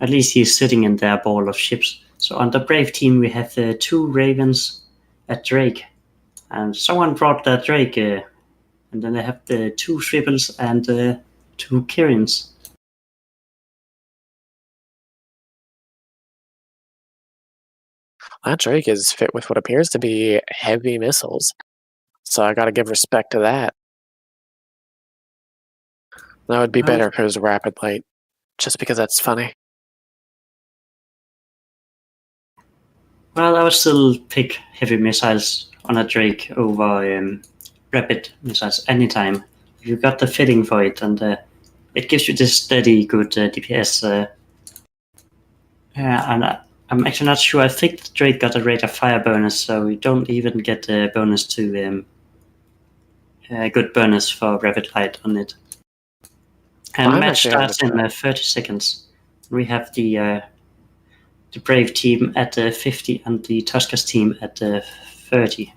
Speaker 4: At least he's sitting in their ball of ships. So on the Brave team, we have 2 Ravens at Drake. And someone brought that Drake. And then they have the 2 Swipples and 2 Kirins.
Speaker 3: That Drake is fit with what appears to be heavy missiles. So I gotta give respect to that. That would be better if it was Rapid Light. Just because that's funny.
Speaker 4: Well, I would still pick heavy missiles on a Drake over rapid missiles anytime. If you got the fitting for it, and it gives you this steady, good DPS. And I'm actually not sure. I think the Drake got a rate of fire bonus, so you don't even get a bonus to good bonus for rapid light on it. And the match starts in 30 seconds. We have the Brave team at 50 and the Tosca's team at 30,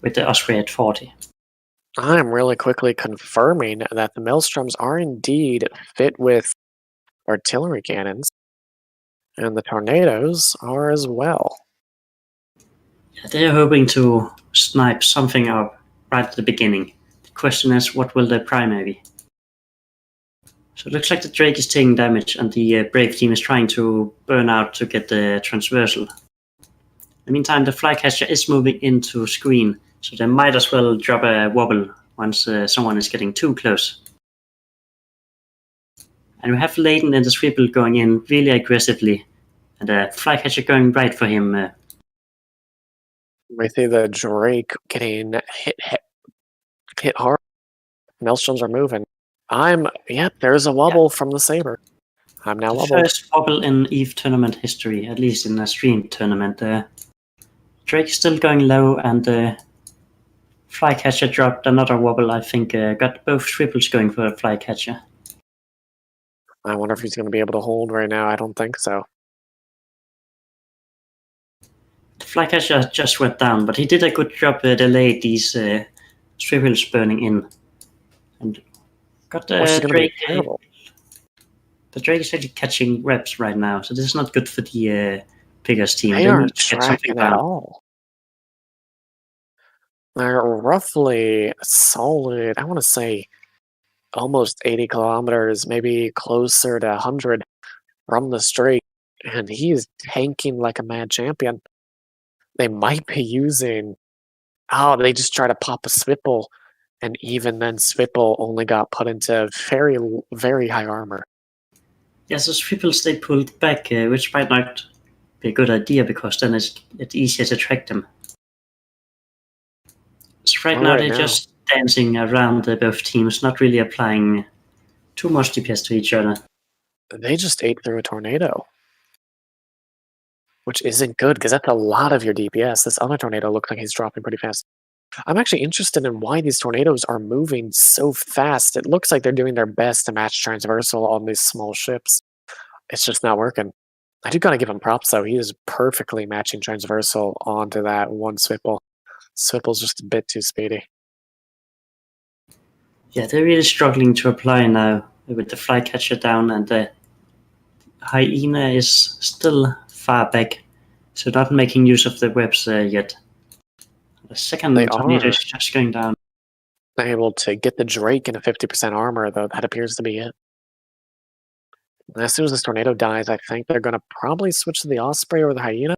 Speaker 4: with the Osprey at 40.
Speaker 3: I'm really quickly confirming that the Maelstroms are indeed fit with artillery cannons, and the Tornadoes are as well.
Speaker 4: Yeah, they're hoping to snipe something up right at the beginning. The question is, what will the primary be? So it looks like the Drake is taking damage, and the Brave team is trying to burn out to get the transversal. the meantime, the flycatcher is moving into screen, so they might as well drop a wobble once someone is getting too close. And we have Layden and the Swivel going in really aggressively, and the flycatcher going right for him.
Speaker 3: We see the Drake getting hit hard. Maelstroms are moving. There's a wobble from the Saber. I'm now
Speaker 4: The
Speaker 3: wobbled.
Speaker 4: first wobble in EVE tournament history, at least in a stream tournament. Drake still going low, and flycatcher dropped another wobble. I think got both triples going for the flycatcher.
Speaker 3: I wonder if he's going to be able to hold right now. I don't think so.
Speaker 4: The flycatcher just went down, but he did a good job delayed these triples burning in, and got the Drake. The Drake is actually catching reps right now, so this is not good for the Piggers team.
Speaker 3: They aren't tracking at all. They're roughly solid, I want to say, almost 80 kilometers, maybe closer to 100 from the strait, and he is tanking like a mad champion. They might be using... Oh, they just try to pop a Swipple, and even then Swipple only got put into very, very high armor.
Speaker 4: Yeah, so Swipples they pulled back, which might not be a good idea, because then it's easier to track them. So right now they're just dancing around both teams, not really applying too much DPS to each other.
Speaker 3: They just ate through a tornado, which isn't good, because that's a lot of your DPS. This other tornado looks like he's dropping pretty fast. I'm actually interested in why these tornadoes are moving so fast. It looks like they're doing their best to match transversal on these small ships. It's just not working. I do gotta give him props, though. He is perfectly matching transversal onto that one Swipple. Swipple's just a bit too speedy.
Speaker 4: Yeah, they're really struggling to apply now with the flycatcher down, and the hyena is still far back, so not making use of the webs yet. The second tornado is just going down.
Speaker 3: They're able to get the Drake in a 50% armor, though. That appears to be it. And as soon as this tornado dies, I think they're going to probably switch to the Osprey or the Hyena.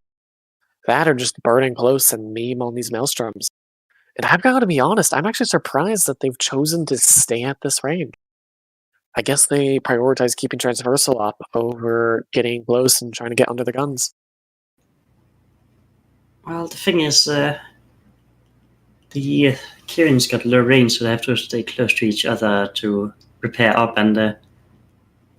Speaker 3: That or just burning close and meme on these Maelstroms. And I've got to be honest, I'm actually surprised that they've chosen to stay at this range. I guess they prioritize keeping transversal up over getting close and trying to get under the guns.
Speaker 4: Well, the thing is, the Kieran's got low range, so they have to stay close to each other to repair up, and it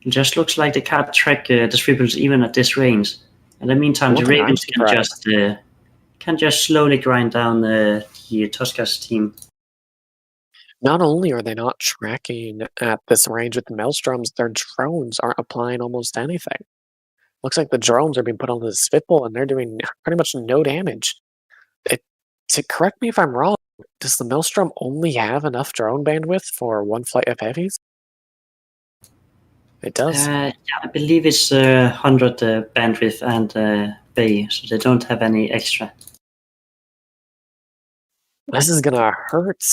Speaker 4: just looks like they can't track the Swipples even at this range. In the meantime, the Ravens can just slowly grind down the Tosca's team.
Speaker 3: Not only are they not tracking at this range with the Maelstroms, their drones aren't applying almost anything. Looks like the drones are being put on the Swipple, and they're doing pretty much no damage. Correct me if I'm wrong, does the Maelstrom only have enough drone bandwidth for one flight of heavies? It does.
Speaker 4: Yeah, I believe it's 100 bandwidth and bay, so they don't have any extra.
Speaker 3: This is gonna hurt.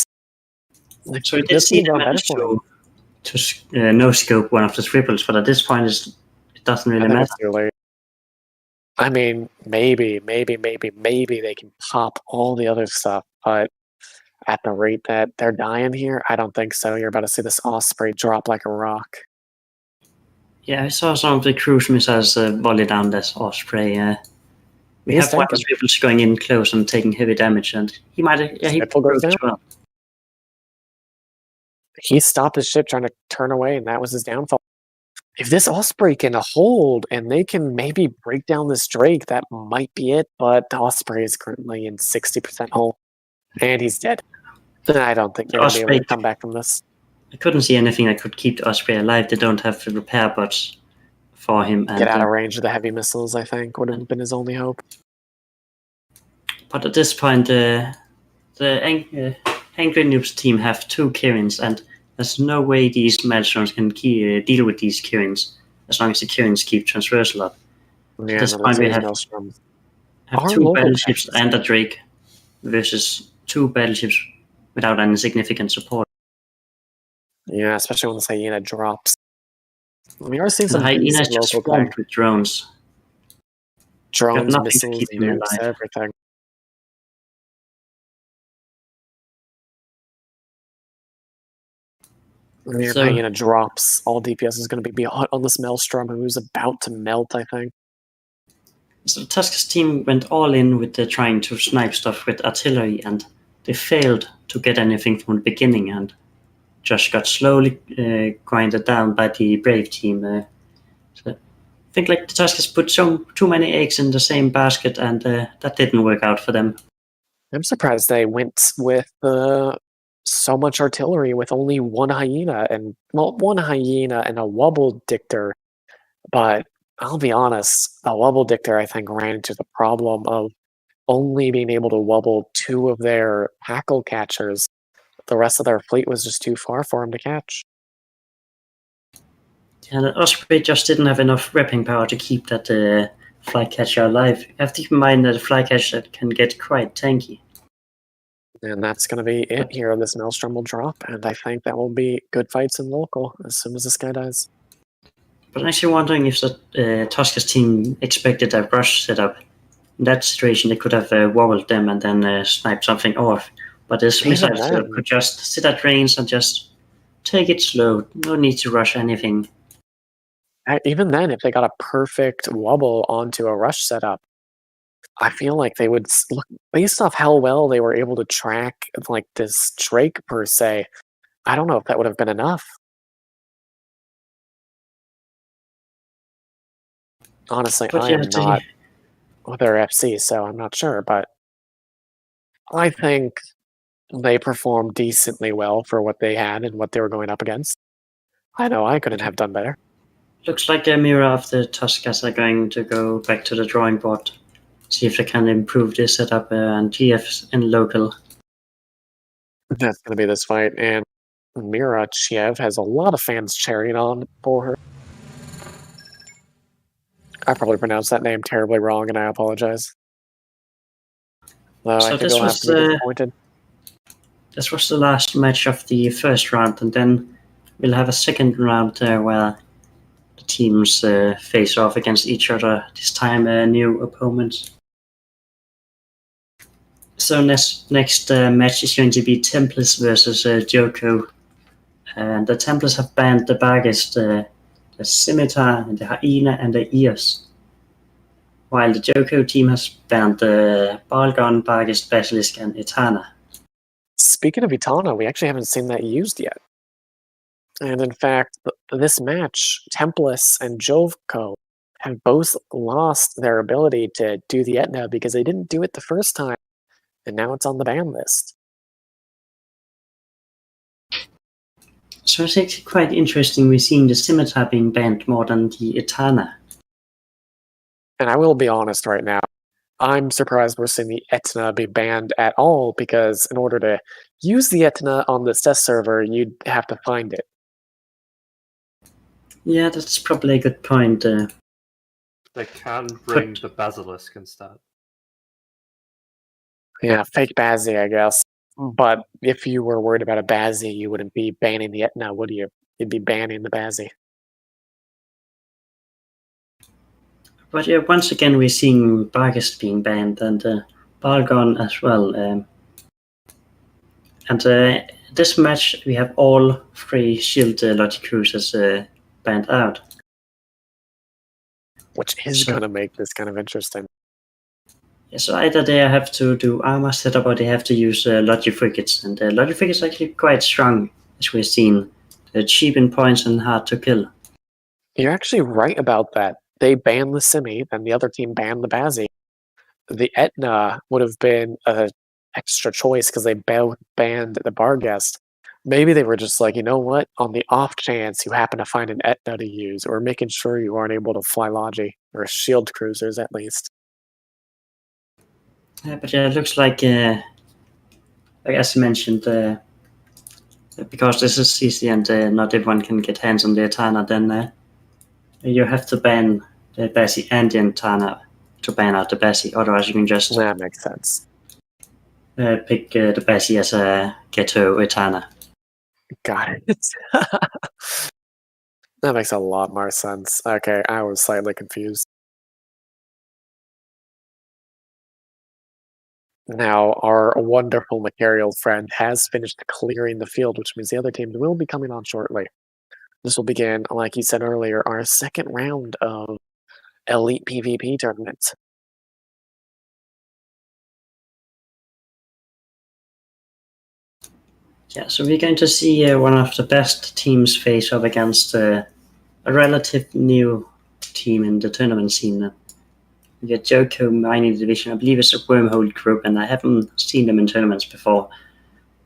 Speaker 4: So it did see them manage to no-scope one of the Swipples, but at this point it doesn't really matter.
Speaker 3: Too late. I mean, maybe they can pop all the other stuff, but at the rate that they're dying here, I don't think so. You're about to see this Osprey drop like a rock.
Speaker 4: Yeah, I saw some of the cruise missiles volley down this Osprey. We have one of the Swipples going in close and taking heavy damage, and he might he broke as well.
Speaker 3: He stopped his ship trying to turn away, and that was his downfall. If this Osprey can hold and they can maybe break down this Drake, that might be it, but the Osprey is currently in 60% hull, and he's dead. I don't think they're going to be able to come back from this.
Speaker 4: I couldn't see anything that could keep the Osprey alive. They don't have the repair bots for him.
Speaker 3: Get out of range of the heavy missiles, I think, would have been his only hope.
Speaker 4: But at this point, the Hangry Nubs team have 2 Kirins, and there's no way these Maelstroms can deal with these Kirins as long as the Kirins keep transversal up.
Speaker 3: Yeah,
Speaker 4: at this point, we have 2 battleships and a Drake versus 2 battleships without any significant support.
Speaker 3: Yeah, especially when the Hyena drops. We are seeing some
Speaker 4: Hyena's just swarmed with drones.
Speaker 3: Drones,
Speaker 4: nothing to
Speaker 3: missiles,
Speaker 4: keep him
Speaker 3: nukes,
Speaker 4: alive.
Speaker 3: everything. Your
Speaker 4: So-
Speaker 3: hyena drops. All DPS is going to be hot on this Maelstrom, who's about to melt, I think.
Speaker 4: So Tuska's team went all in with trying to snipe stuff with artillery, and they failed to get anything from the beginning, and just got slowly grinded down by the Brave team. So I think like the Tuskers put too many eggs in the same basket, and that didn't work out for them.
Speaker 3: I'm surprised they went with so much artillery with only one hyena and a wobble dictor. But I'll be honest, a wobble dictor I think ran into the problem of only being able to wobble 2 of their hackle catchers. The rest of their fleet was just too far for him to catch.
Speaker 4: And Osprey just didn't have enough repping power to keep that flycatcher alive. You have to keep in mind that a flycatcher can get quite tanky.
Speaker 3: And that's going to be it here. This Maelstrom will drop, and I think that will be good fights in local as soon as this guy dies.
Speaker 4: But I'm actually wondering if the Tuska's team expected a rush setup. In that situation, they could have wobbled them and then sniped something off. But this
Speaker 3: Even
Speaker 4: missile
Speaker 3: then-
Speaker 4: setup could just sit at range and just take it slow. No need to rush anything.
Speaker 3: Even then, if they got a perfect wobble onto a rush setup, I feel like they would look based off how well they were able to track like this Drake per se. I don't know if that would have been enough. Honestly,
Speaker 4: But
Speaker 3: I
Speaker 4: yeah,
Speaker 3: am not with their FC, so I'm not sure. But I think they performed decently well for what they had and what they were going up against. I know I couldn't have done better.
Speaker 4: looks like Mira of the Tuskas are going to go back to the drawing board. See if they can improve this setup and GFs in local.
Speaker 3: That's going to be this fight, and Mira Chiev has a lot of fans cheering on for her. I probably pronounced that name terribly wrong, and I apologize.
Speaker 4: So
Speaker 3: I think
Speaker 4: this
Speaker 3: I'll have
Speaker 4: was
Speaker 3: to be disappointed.
Speaker 4: This was the last match of the first round, and then we'll have a second round where the teams face off against each other, this time new opponents. So next match is going to be Templis versus Jovco. And the Templars have banned the Barghest, the Scimitar, the Hyena, and the Ears. While the Jovco team has banned the Balgon, Barghest, Basilisk, and Etana.
Speaker 3: Speaking of Itana, we actually haven't seen that used yet. And in fact, this match, Templis and Jovco have both lost their ability to do the Etna because they didn't do it the first time, and now it's on the ban list.
Speaker 4: So it's actually quite interesting we're seeing the Scimitar being banned more than the Etana.
Speaker 3: And I will be honest right now, I'm surprised we're seeing the Etna be banned at all because in order to use the Etna on this test server, you'd have to find it.
Speaker 4: Yeah, that's probably a good point.
Speaker 2: They can bring the Basilisk instead.
Speaker 3: Yeah, fake Bazzi, I guess. But if you were worried about a Bazzi, you wouldn't be banning the Etna, would you? You'd be banning the Bazzi.
Speaker 4: But yeah, once again we're seeing Barghest being banned and Balgon as well. And this match we have all 3 shield Logic Cruisers banned out.
Speaker 3: Which is
Speaker 4: So-
Speaker 3: going to make this kind of interesting.
Speaker 4: Yeah, so either they have to do armor setup or they have to use Logic Frigates. And Logic Frigates are actually quite strong, as we've seen. They're cheap in points and hard to kill.
Speaker 3: You're actually right about that. They banned the Simi, then the other team banned the Bazzi. The Etna would have been an extra choice because they both banned the Barghest. Maybe they were just like, you know what? On the off chance you happen to find an Etna to use, or making sure you aren't able to fly Logi, or shield cruisers at least.
Speaker 4: But yeah, it looks like as I mentioned, because this is CC and not everyone can get hands on the Etana, then you have to ban the Bassi and the Etana to ban out the Bassi. Otherwise, you can just
Speaker 3: That makes sense.
Speaker 4: pick the Bassi as a Ghetto Etana.
Speaker 3: Got it. That makes a lot more sense. Okay, I was slightly confused. Now, our wonderful material friend has finished clearing the field, which means the other teams will be coming on shortly. This will begin, like you said earlier, our second round of Elite PvP tournaments.
Speaker 4: Yeah, so we're going to see one of the best teams face up against a relative new team in the tournament scene. We got Jovco Mining Division. I believe it's a wormhole group, and I haven't seen them in tournaments before.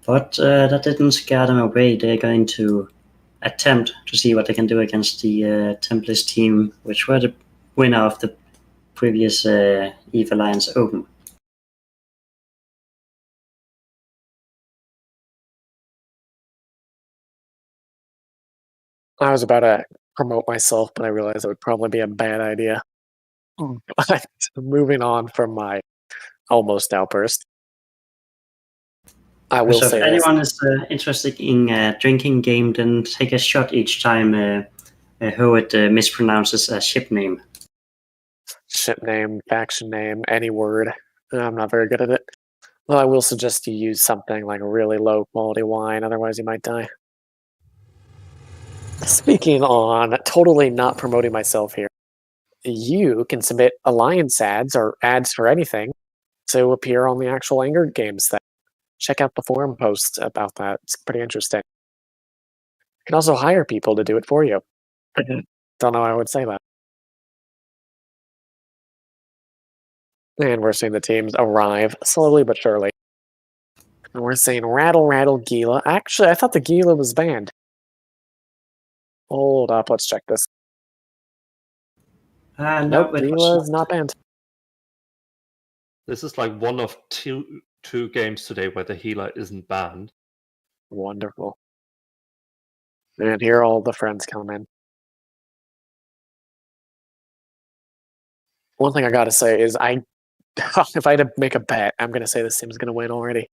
Speaker 4: But that didn't scare them away. They're going to attempt to see what they can do against the Templis team, which were the winner of the previous EVE Alliance Open.
Speaker 3: I was about to promote myself, but I realized it would probably be a bad idea. But moving on from my almost outburst, I will
Speaker 4: So
Speaker 3: say
Speaker 4: if
Speaker 3: this.
Speaker 4: anyone is interested in drinking game, then take a shot each time Howard mispronounces a ship name.
Speaker 3: Ship name, faction name, any word. I'm not very good at it. Well, I will suggest you use something like really low quality wine, otherwise you might die. Speaking on totally not promoting myself here, you can submit alliance ads or ads for anything to appear on the actual Anger Games thing. Check out the forum post about that. It's pretty interesting. You can also hire people to do it for you. Don't know how I would say that. And we're seeing the teams arrive slowly but surely. And we're seeing Rattle Rattle Gila. Actually, I thought the Gila was banned. Hold up, let's check this. Nope,
Speaker 4: it
Speaker 3: Gila
Speaker 4: was
Speaker 3: is not banned.
Speaker 2: This is like one of two games today where the healer isn't banned.
Speaker 3: Wonderful. And here all the friends come in. One thing I gotta say is if I had to make a bet, I'm gonna say this team's gonna win already.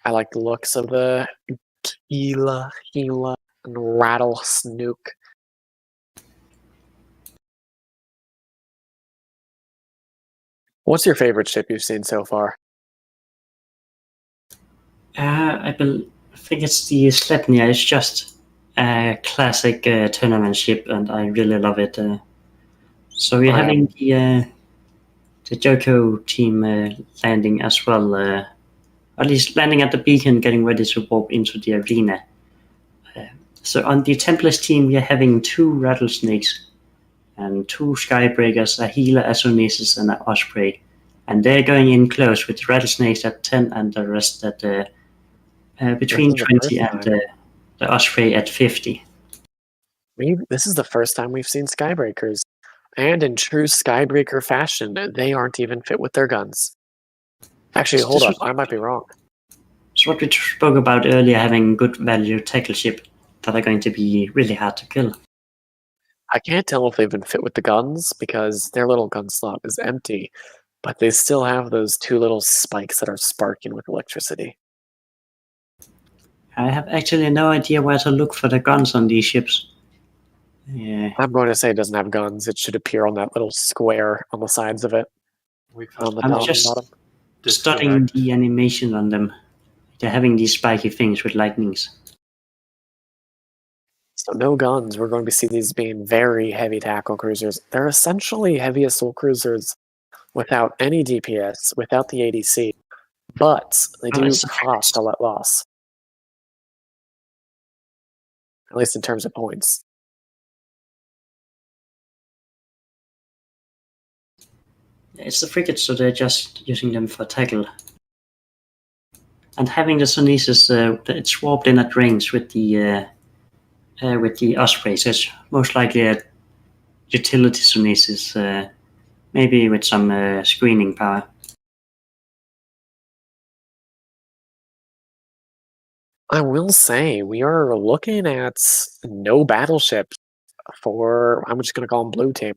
Speaker 3: I like the looks of the Gila, and Rattle Snook. What's your favorite ship you've seen so far?
Speaker 4: I think it's the Sleipnir. It's just a classic tournament ship, and I really love it. So we're having the Jovco team landing as well, at least landing at the beacon, getting ready to warp into the arena. So on the Templis team, we're having 2 rattlesnakes and 2 skybreakers, a healer, a Sonesis, and an osprey. And they're going in close with the rattlesnakes at 10 and the rest at between 20 and the osprey at 50.
Speaker 3: This is the first time we've seen Skybreakers. And in true Skybreaker fashion, they aren't even fit with their guns. Actually, hold up, I might be wrong.
Speaker 4: It's what we spoke about earlier, having good value tackle ship that are going to be really hard to kill.
Speaker 3: I can't tell if they've been fit with the guns because their little gun slot is empty, but they still have those 2 little spikes that are sparking with electricity.
Speaker 4: I have actually no idea where to look for the guns on these ships. Yeah.
Speaker 3: I'm going to say it doesn't have guns. It should appear on that little square on the sides of it. On the
Speaker 4: I'm
Speaker 3: top
Speaker 4: just
Speaker 3: and bottom.
Speaker 4: studying the animation on them. They're having these spiky things with lightnings.
Speaker 3: So no guns. We're going to see these being very heavy tackle cruisers. They're essentially heavy assault cruisers without any DPS, without the ADC, but they do cost a lot less. At least in terms of points.
Speaker 4: It's the frigates, so they're just using them for tackle. And having the Sonesis, it's warped in at range with the Osprey, so it's most likely a utility Sonesis, maybe with some screening power.
Speaker 3: I will say, we are looking at no battleships for, I'm just going to call them blue team.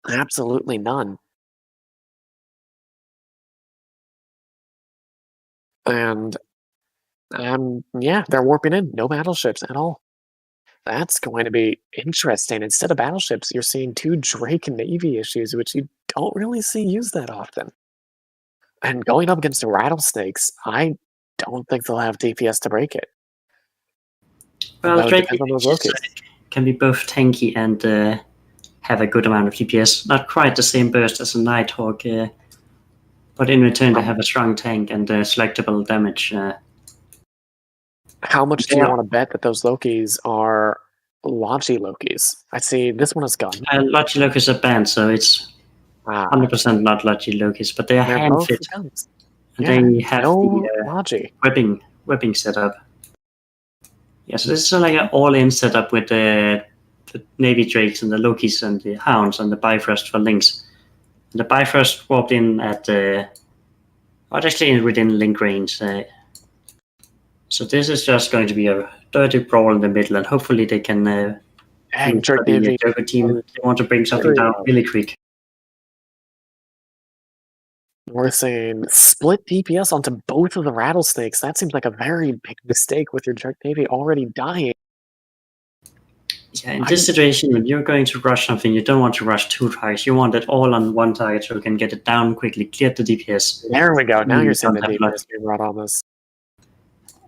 Speaker 3: Absolutely none. And, yeah, they're warping in. No battleships at all. That's going to be interesting. Instead of battleships, you're seeing 2 Drake Navy issues, which you don't really see used that often. And going up against the rattlesnakes, I don't think they'll have DPS to break it.
Speaker 4: Well,
Speaker 3: Although it
Speaker 4: Drake
Speaker 3: depends on those
Speaker 4: DPS
Speaker 3: Lokis.
Speaker 4: can be both tanky and have a good amount of DPS. Not quite the same burst as a Nighthawk, but in return they have a strong tank and selectable damage.
Speaker 3: How much do you
Speaker 4: Yeah.
Speaker 3: want to bet that those Lokis are Logi Lokis? I see this one is gun.
Speaker 4: Logi Lokis are banned, so it's
Speaker 3: Ah,
Speaker 4: 100% not Logi Lokis, but they are
Speaker 3: they're
Speaker 4: hand
Speaker 3: both
Speaker 4: fit.
Speaker 3: guns.
Speaker 4: And
Speaker 3: Yeah,
Speaker 4: they have
Speaker 3: no
Speaker 4: the
Speaker 3: Logi.
Speaker 4: webbing setup. Yeah, so this is like an all-in setup with the Navy Drakes and the Lokis and the Hounds and the Bifrost for links. And the Bifrost warped in at actually within link range. So this is just going to be a dirty brawl in the middle, and hopefully they can
Speaker 3: Dang,
Speaker 4: for
Speaker 3: Jerk
Speaker 4: the
Speaker 3: Navy.
Speaker 4: Jovco team. They want to bring something
Speaker 3: Very
Speaker 4: down
Speaker 3: well.
Speaker 4: really quick.
Speaker 3: We're saying split DPS onto both of the rattlesnakes. That seems like a very big mistake with your Jerk Navy already dying.
Speaker 4: Yeah, in this situation, when you're going to rush something, you don't want to rush two targets. You want it all on one target so you can get it down quickly, clear the DPS.
Speaker 3: There we go. Now you're seeing the
Speaker 4: Don't have much.
Speaker 3: DPS being brought on this.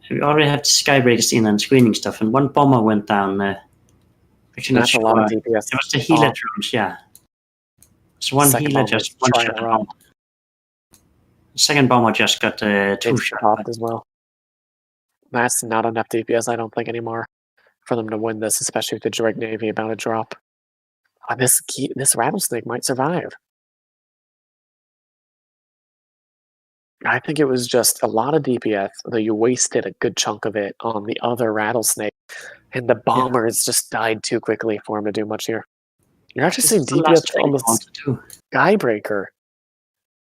Speaker 4: We already have the Skybreakers in and screening stuff, and one bomber went down. Actually, not
Speaker 3: That's a
Speaker 4: sure.
Speaker 3: lot of
Speaker 4: It
Speaker 3: DPS.
Speaker 4: was the healer drones, yeah. So one
Speaker 3: Second
Speaker 4: healer
Speaker 3: bomber
Speaker 4: just one
Speaker 3: trying
Speaker 4: shot
Speaker 3: to
Speaker 4: the
Speaker 3: run.
Speaker 4: bomber. The second bomber just got two
Speaker 3: It's
Speaker 4: shots.
Speaker 3: popped as well. That's not enough DPS, I don't think, anymore for them to win this, especially with the Drake Navy about to drop. This rattlesnake might survive. I think it was just a lot of DPS, though you wasted a good chunk of it on the other rattlesnake, and the bombers just died too quickly for him to do much here. You're actually
Speaker 4: This
Speaker 3: seeing
Speaker 4: is the last
Speaker 3: DPS
Speaker 4: thing
Speaker 3: on
Speaker 4: I
Speaker 3: the
Speaker 4: want to do.
Speaker 3: Skybreaker,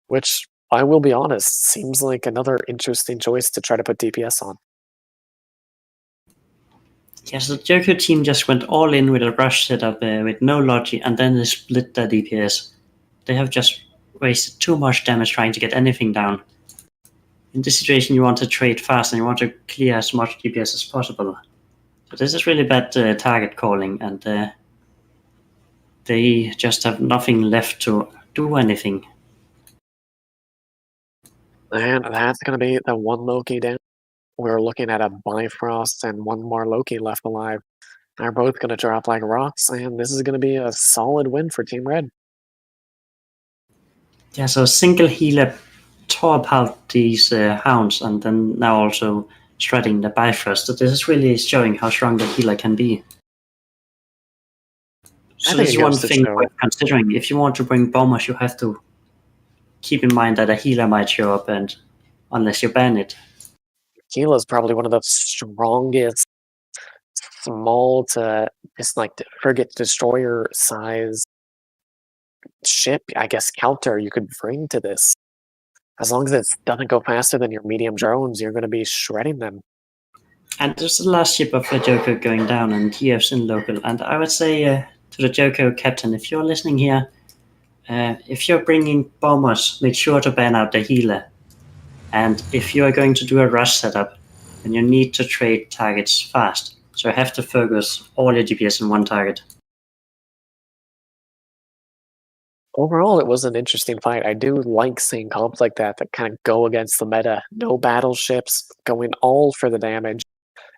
Speaker 3: which, I will be honest, seems like another interesting choice to try to put DPS on.
Speaker 4: Yeah, so the Jovco team just went all in with a rush setup with no logic, and then they split their DPS. They have just wasted too much damage trying to get anything down. In this situation, you want to trade fast and you want to clear as much DPS as possible. So this is really bad target calling, and they just have nothing left to do anything.
Speaker 3: And that's going to be the one Loki down. We're looking at a Bifrost and one more Loki left alive. They're both going to drop like rocks, and this is going to be a solid win for Team Red.
Speaker 4: Yeah, so a single healer tore apart these hounds, and then now also shredding the Bifrost. So this is really showing how strong the healer can be. So this is one thing worth considering. If you want to bring bombers, you have to keep in mind that a healer might show up, and unless you ban it.
Speaker 3: Healer is probably one of the strongest small to just like frigate destroyer size ship, I guess, counter you could bring to this. As long as it doesn't go faster than your medium drones, you're going to be shredding them.
Speaker 4: And there's the last ship of the Jovco going down, and TF's in local. And I would say to the Jovco captain, if you're listening here, if you're bringing bombers, make sure to ban out the healer. And if you are going to do a rush setup, then you need to trade targets fast. So you have to focus all your DPS on one target.
Speaker 3: Overall, it was an interesting fight. I do like seeing comps like that kind of go against the meta. No battleships, going all for the damage.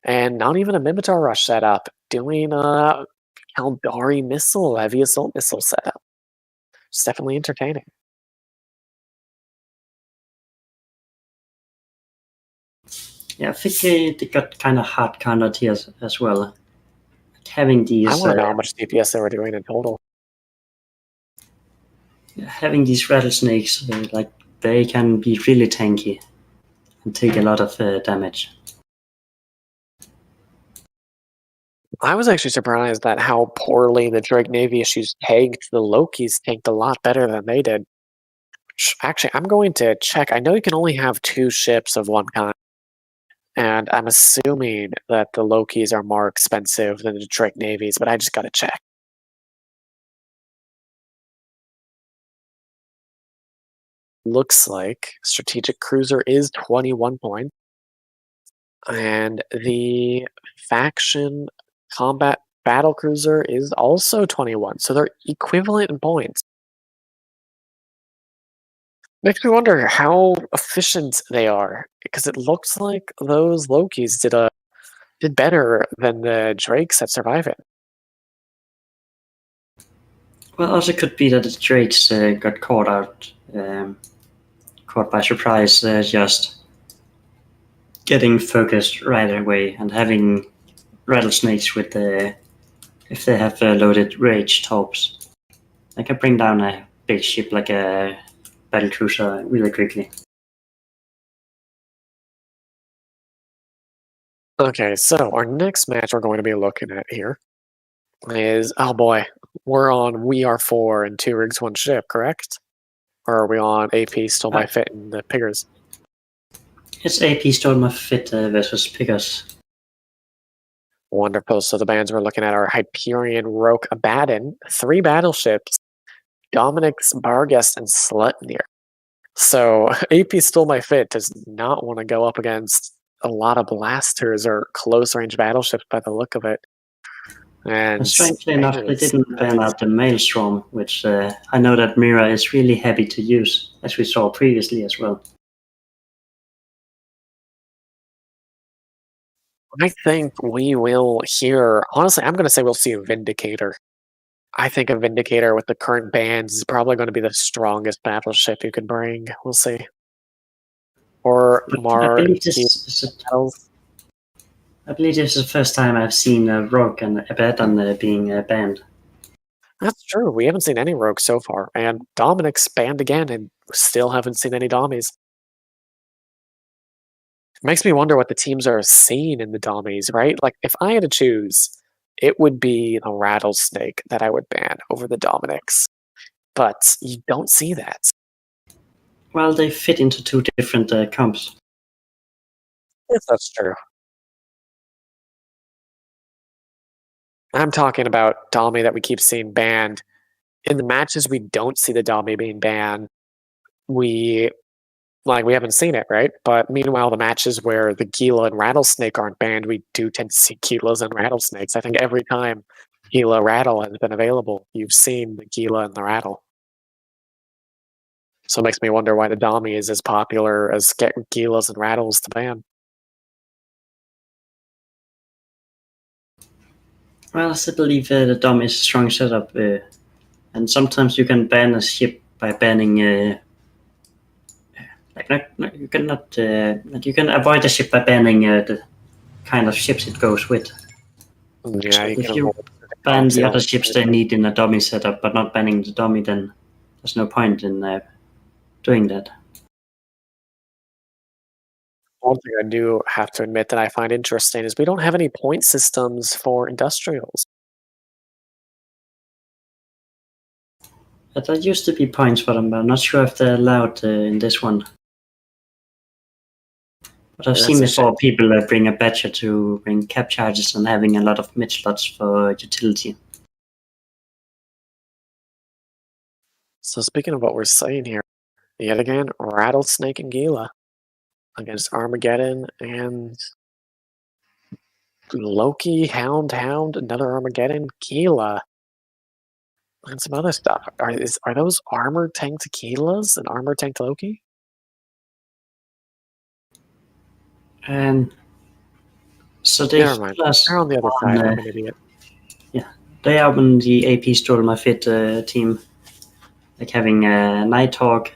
Speaker 3: And not even a Mimitar rush setup, doing a Caldari missile, heavy assault missile setup. It's definitely entertaining.
Speaker 4: Yeah, I think they got kind of hard countered here as well. Like having these.
Speaker 3: I want to know how much DPS they were doing in total.
Speaker 4: Having these rattlesnakes, like they can be really tanky and take a lot of damage.
Speaker 3: I was actually surprised at how poorly the Drake Navy issues tanked. The Lokis tanked a lot better than they did. Actually, I'm going to check. I know you can only have 2 ships of one kind. And I'm assuming that the Lokis are more expensive than the Drake Navies, but I just gotta check. Looks like Strategic Cruiser is 21 points. And the Faction Combat Battle Cruiser is also 21. So they're equivalent in points. Makes me wonder how efficient they are, because it looks like those Lokis did better than the Drakes that survive it.
Speaker 4: Well, also could be that the Drakes got caught by surprise, just getting focused right away and having rattlesnakes with if they have loaded rage torps, they can bring down a big ship like a battle cruiser really quickly.
Speaker 3: Okay, so our next match we're going to be looking at here is, oh boy, we are 4 and 2 rigs, 1 ship, correct? Or are we on AP Stole My Fit and the Piggers?
Speaker 4: It's AP Stole My Fit versus Piggers.
Speaker 3: Wonderful. So the bands we're looking at are Hyperion, Roke, Abaddon, 3 battleships, Dominic's, Barghest, and Sleipnir. So AP Stole My Fit does not want to go up against a lot of blasters or close-range battleships by the look of it. And
Speaker 4: strangely enough, they didn't ban out the Maelstrom, which I know that Mira is really happy to use, as we saw previously as well.
Speaker 3: I think we will hear, honestly, I'm going to say we'll see a Vindicator. I think a Vindicator with the current bans is probably going to be the strongest battleship you could bring. We'll see. Or Mar.
Speaker 4: I believe this is the first time I've seen Rogue and Abaddon being banned.
Speaker 3: That's true. We haven't seen any Rogue so far. And Dominic's banned again, and still haven't seen any Dommies. It makes me wonder what the teams are seeing in the Dommies, right? Like, if I had to choose, it would be the Rattlesnake that I would ban over the Dominics. But you don't see that.
Speaker 4: Well, they fit into 2 different comps.
Speaker 3: Yes, that's true. I'm talking about Dommy that we keep seeing banned. In the matches we don't see the Dommy being banned, we haven't seen it, right? But meanwhile, the matches where the Gila and Rattlesnake aren't banned, we do tend to see Gilas and Rattlesnakes. I think every time Gila Rattle has been available, you've seen the Gila and the Rattle. So it makes me wonder why the Dommy is as popular as getting Gilas and Rattles to ban.
Speaker 4: Well, I still believe the Dom is a strong setup, and sometimes you can ban a ship by banning. You can avoid the ship by banning the kind of ships it goes with.
Speaker 3: Yeah,
Speaker 4: so if you ban the other ships they need in a dummy setup, but not banning the dummy, then there's no point in doing that.
Speaker 3: One thing I do have to admit that I find interesting is we don't have any point systems for industrials.
Speaker 4: But there used to be points for them, but I'm not sure if they're allowed in this one. But I've seen before people bring a badger to bring cap charges and having a lot of mid slots for utility.
Speaker 3: So speaking of what we're saying here, yet again, Rattlesnake and Gila against Armageddon and Loki, Hound, another Armageddon, Gila, and some other stuff. Are those armored tank tequilas and armored tank Loki?
Speaker 4: So they
Speaker 3: Never mind. They're on the other side. I'm an idiot.
Speaker 4: Yeah, they are on the AP Stole My Fit team, like having Nighthawk,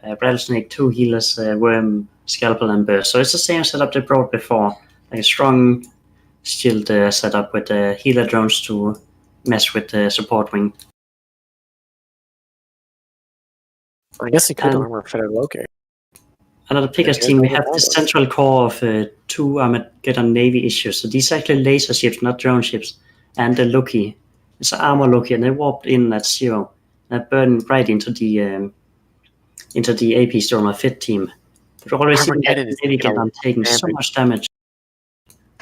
Speaker 4: Rattlesnake, 2 healers, Worm, Scalpel, and Burst. So it's the same setup they brought before, like a strong shield setup with healer drones to mess with the support wing.
Speaker 3: I guess you could armor fit a Loki.
Speaker 4: Another Pickers team, we have the central core of 2 Armageddon Navy issues. So these are actually laser ships, not drone ships. And the Loki. It's an armor Loki, and they warped in at 0. And burned right into the AP Stole My Fit team. But always Navy taking so much damage.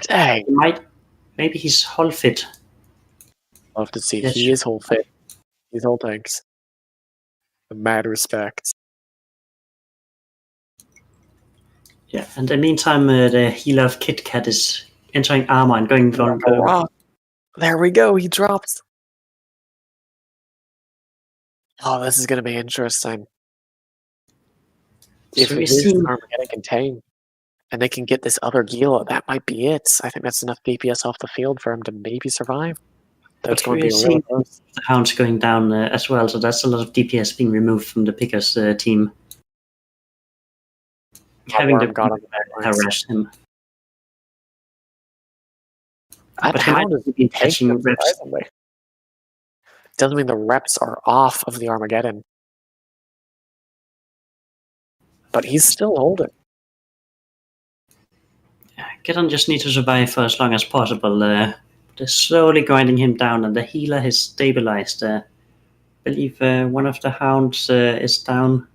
Speaker 3: Dang.
Speaker 4: Maybe he's hull fit.
Speaker 3: Love to see. He is hull fit. He's hull tanks. Mad respect.
Speaker 4: Yeah, and in the meantime, the healer of Kit Kat is entering armor and going vulnerable.
Speaker 3: There we go, he dropped. Oh, this is going to be interesting. If
Speaker 4: So
Speaker 3: it
Speaker 4: we're
Speaker 3: is
Speaker 4: seeing
Speaker 3: Armageddon contain, and they can get this other Gila, that might be it. I think that's enough DPS off the field for him to maybe survive. Though it's
Speaker 4: but
Speaker 3: going to
Speaker 4: we're
Speaker 3: be really
Speaker 4: seeing
Speaker 3: close.
Speaker 4: the hounds going down as well, so that's a lot of DPS being removed from the Pickers team. Having
Speaker 3: Worm
Speaker 4: to
Speaker 3: got on the back lines.
Speaker 4: harass him.
Speaker 3: That
Speaker 4: But he might
Speaker 3: hound is
Speaker 4: be
Speaker 3: taking
Speaker 4: catching
Speaker 3: them
Speaker 4: reps.
Speaker 3: surprisingly. Doesn't mean the reps are off of the Armageddon. But he's still holding.
Speaker 4: Geddon just need to survive for as long as possible. They're slowly grinding him down, and the healer has stabilized. I believe one of the hounds is down.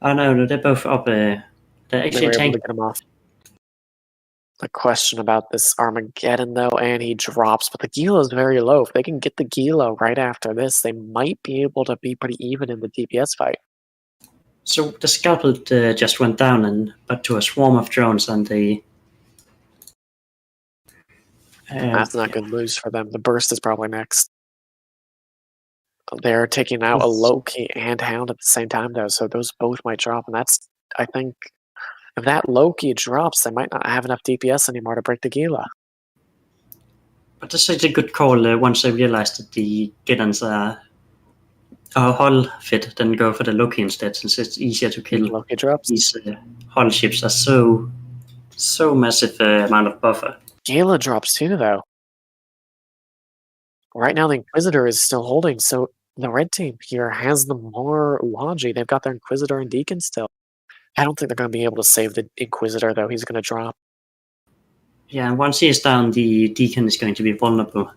Speaker 4: Oh no, they're both up. They're
Speaker 3: They
Speaker 4: actually
Speaker 3: were able
Speaker 4: tanking.
Speaker 3: to get him off. The question about this Armageddon, though, and he drops, but the Gila is very low. If they can get the Gila right after this, they might be able to be pretty even in the DPS fight.
Speaker 4: So the scalpel just went down, but to a swarm of drones, and the
Speaker 3: That's not good news for them. The burst is probably next. They're taking out a Loki and Hound at the same time, though, so those both might drop. And that's, I think, if that Loki drops, they might not have enough DPS anymore to break the Gila.
Speaker 4: But this is a good call once they realized that the Geddons are hull fit, then go for the Loki instead, since it's easier to kill.
Speaker 3: Loki drops.
Speaker 4: These hull ships are so massive amount of buffer.
Speaker 3: Gila drops too, though. Right now, the Inquisitor is still holding, so the red team here has the more Logi. They've got their Inquisitor and Deacon still. I don't think they're going to be able to save the Inquisitor, though. He's going to drop.
Speaker 4: Yeah, and once he is down, the Deacon is going to be vulnerable.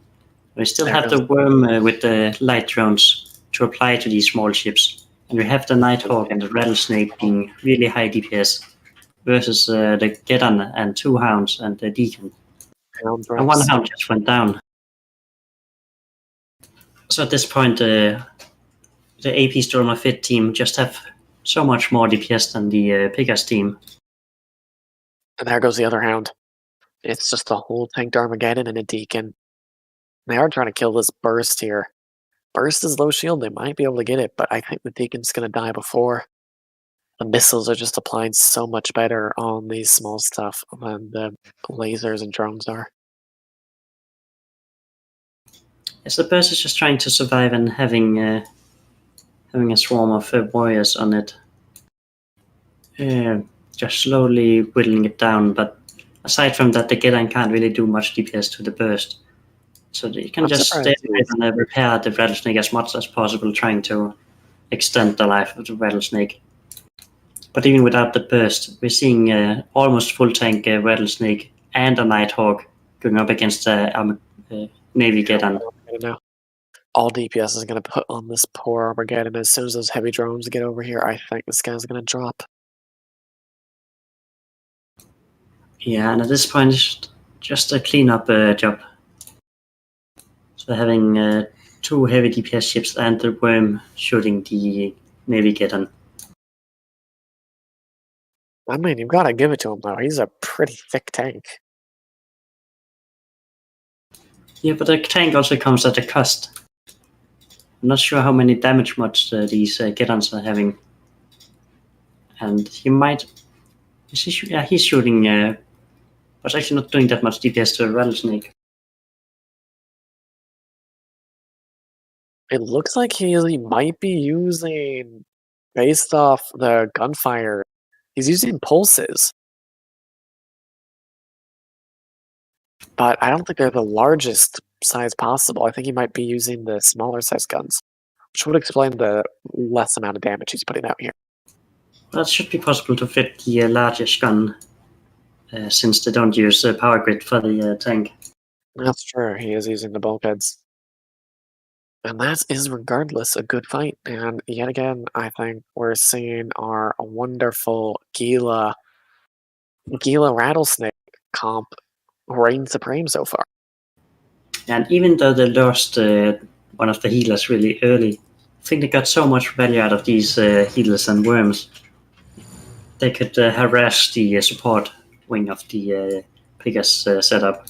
Speaker 4: We still
Speaker 3: There
Speaker 4: have
Speaker 3: goes
Speaker 4: the Worm with the light drones to apply to these small ships. And we have the Nighthawk and the Rattlesnake being really high DPS versus the Geddon and 2 Hounds and the Deacon.
Speaker 3: Hound
Speaker 4: And 1
Speaker 3: drops.
Speaker 4: Hound just went down. So at this point, the AP Stormer Fit team just have so much more DPS than the Pickers team.
Speaker 3: And there goes the other Hound. It's just a whole tanked Armageddon and a Deacon. They are trying to kill this Burst here. Burst is low shield. They might be able to get it, but I think the Deacon's going to die before. The missiles are just applying so much better on these small stuff than the lasers and drones are.
Speaker 4: Yes, the Burst is just trying to survive and having a swarm of warriors on it. Just slowly whittling it down, but aside from that, the Geddon can't really do much DPS to the Burst. So you can just stay and repair the Rattlesnake as much as possible, trying to extend the life of the Rattlesnake. But even without the Burst, we're seeing almost full tank Rattlesnake and a Nighthawk going up against Navy Geddon.
Speaker 3: All DPS is going to put on this poor Armageddon. As soon as those heavy drones get over here, I think this guy's going to drop.
Speaker 4: Yeah, and at this point, it's just a cleanup job. So having 2 heavy DPS ships and the Worm shooting the Navy Geddon.
Speaker 3: I mean, you've got to give it to him, though. He's a pretty thick tank.
Speaker 4: Yeah, but the tank also comes at a cost. I'm not sure how many damage mods these Geddons are having. And he might... he's shooting... but actually not doing that much DPS to a Rattlesnake.
Speaker 3: It looks like he might be using, based off the gunfire, he's using pulses. But I don't think they're the largest size possible. I think he might be using the smaller size guns, which would explain the less amount of damage he's putting out here.
Speaker 4: That should be possible to fit the largest gun, since they don't use power grid for the tank.
Speaker 3: That's true. He is using the bulkheads. And that is regardless a good fight. And yet again, I think we're seeing our wonderful Gila Rattlesnake comp reign supreme so far.
Speaker 4: And even though they lost one of the healers really early, I think they got so much value out of these healers and worms. They could harass the support wing of the Pickers setup.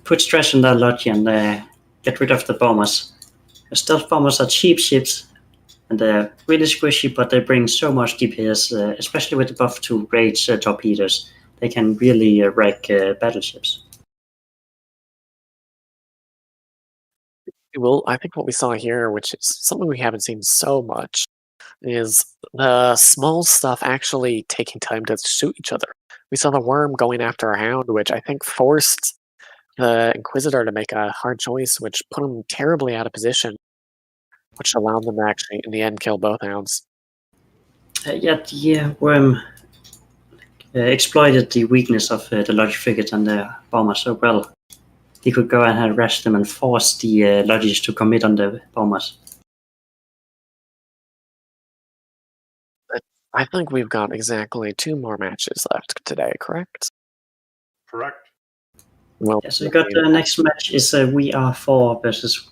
Speaker 4: Put stress on that Logi and get rid of the bombers. The stealth bombers are cheap ships, And they're really squishy, but they bring so much DPS, especially with the buff to rage torpedoes. They can really wreck battleships.
Speaker 3: Well, I think what we saw here, which is something we haven't seen so much, is the small stuff actually taking time to shoot each other. We saw the worm going after a hound, which I think forced the Inquisitor to make a hard choice, which put him terribly out of position, which allowed them to actually, in the end, kill both hounds.
Speaker 4: The worm exploited the weakness of the Logi frigate and the bomber so well. He could go and harass them and force the Logis to commit on the bombers.
Speaker 3: I think we've got exactly 2 more matches left today, correct?
Speaker 2: Correct.
Speaker 3: Well,
Speaker 4: So we got the next match is VR4 versus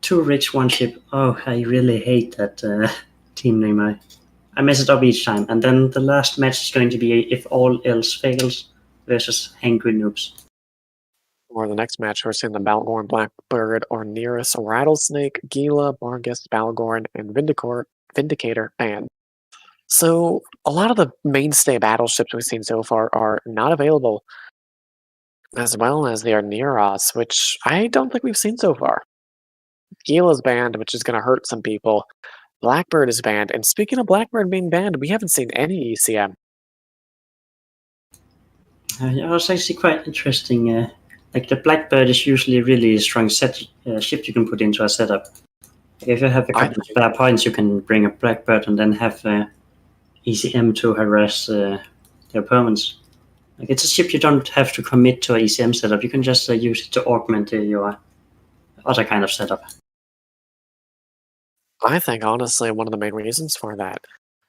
Speaker 4: 2 rigs, 1 ship. Oh, I really hate that team name. I mess it up each time. And then the last match is going to be If All Else Fails versus Hangry Nubs.
Speaker 3: Or the next match, we're seeing the Balgorn, Blackbird, Orneris, Rattlesnake, Gila, Bargus, Balgorn, and Vindicator banned. So a lot of the mainstay battleships we've seen so far are not available, as well as the Orneros, which I don't think we've seen so far. Gila's banned, which is going to hurt some people. Blackbird is banned, and speaking of Blackbird being banned, we haven't seen any ECM.
Speaker 4: It was actually quite interesting. Like the Blackbird is usually a really strong ship you can put into a setup. If you have a couple of spare points, you can bring a Blackbird and then have ECM to harass the opponents. Like it's a ship you don't have to commit to an ECM setup. You can just use it to augment your other kind of setup.
Speaker 3: I think, honestly, one of the main reasons for that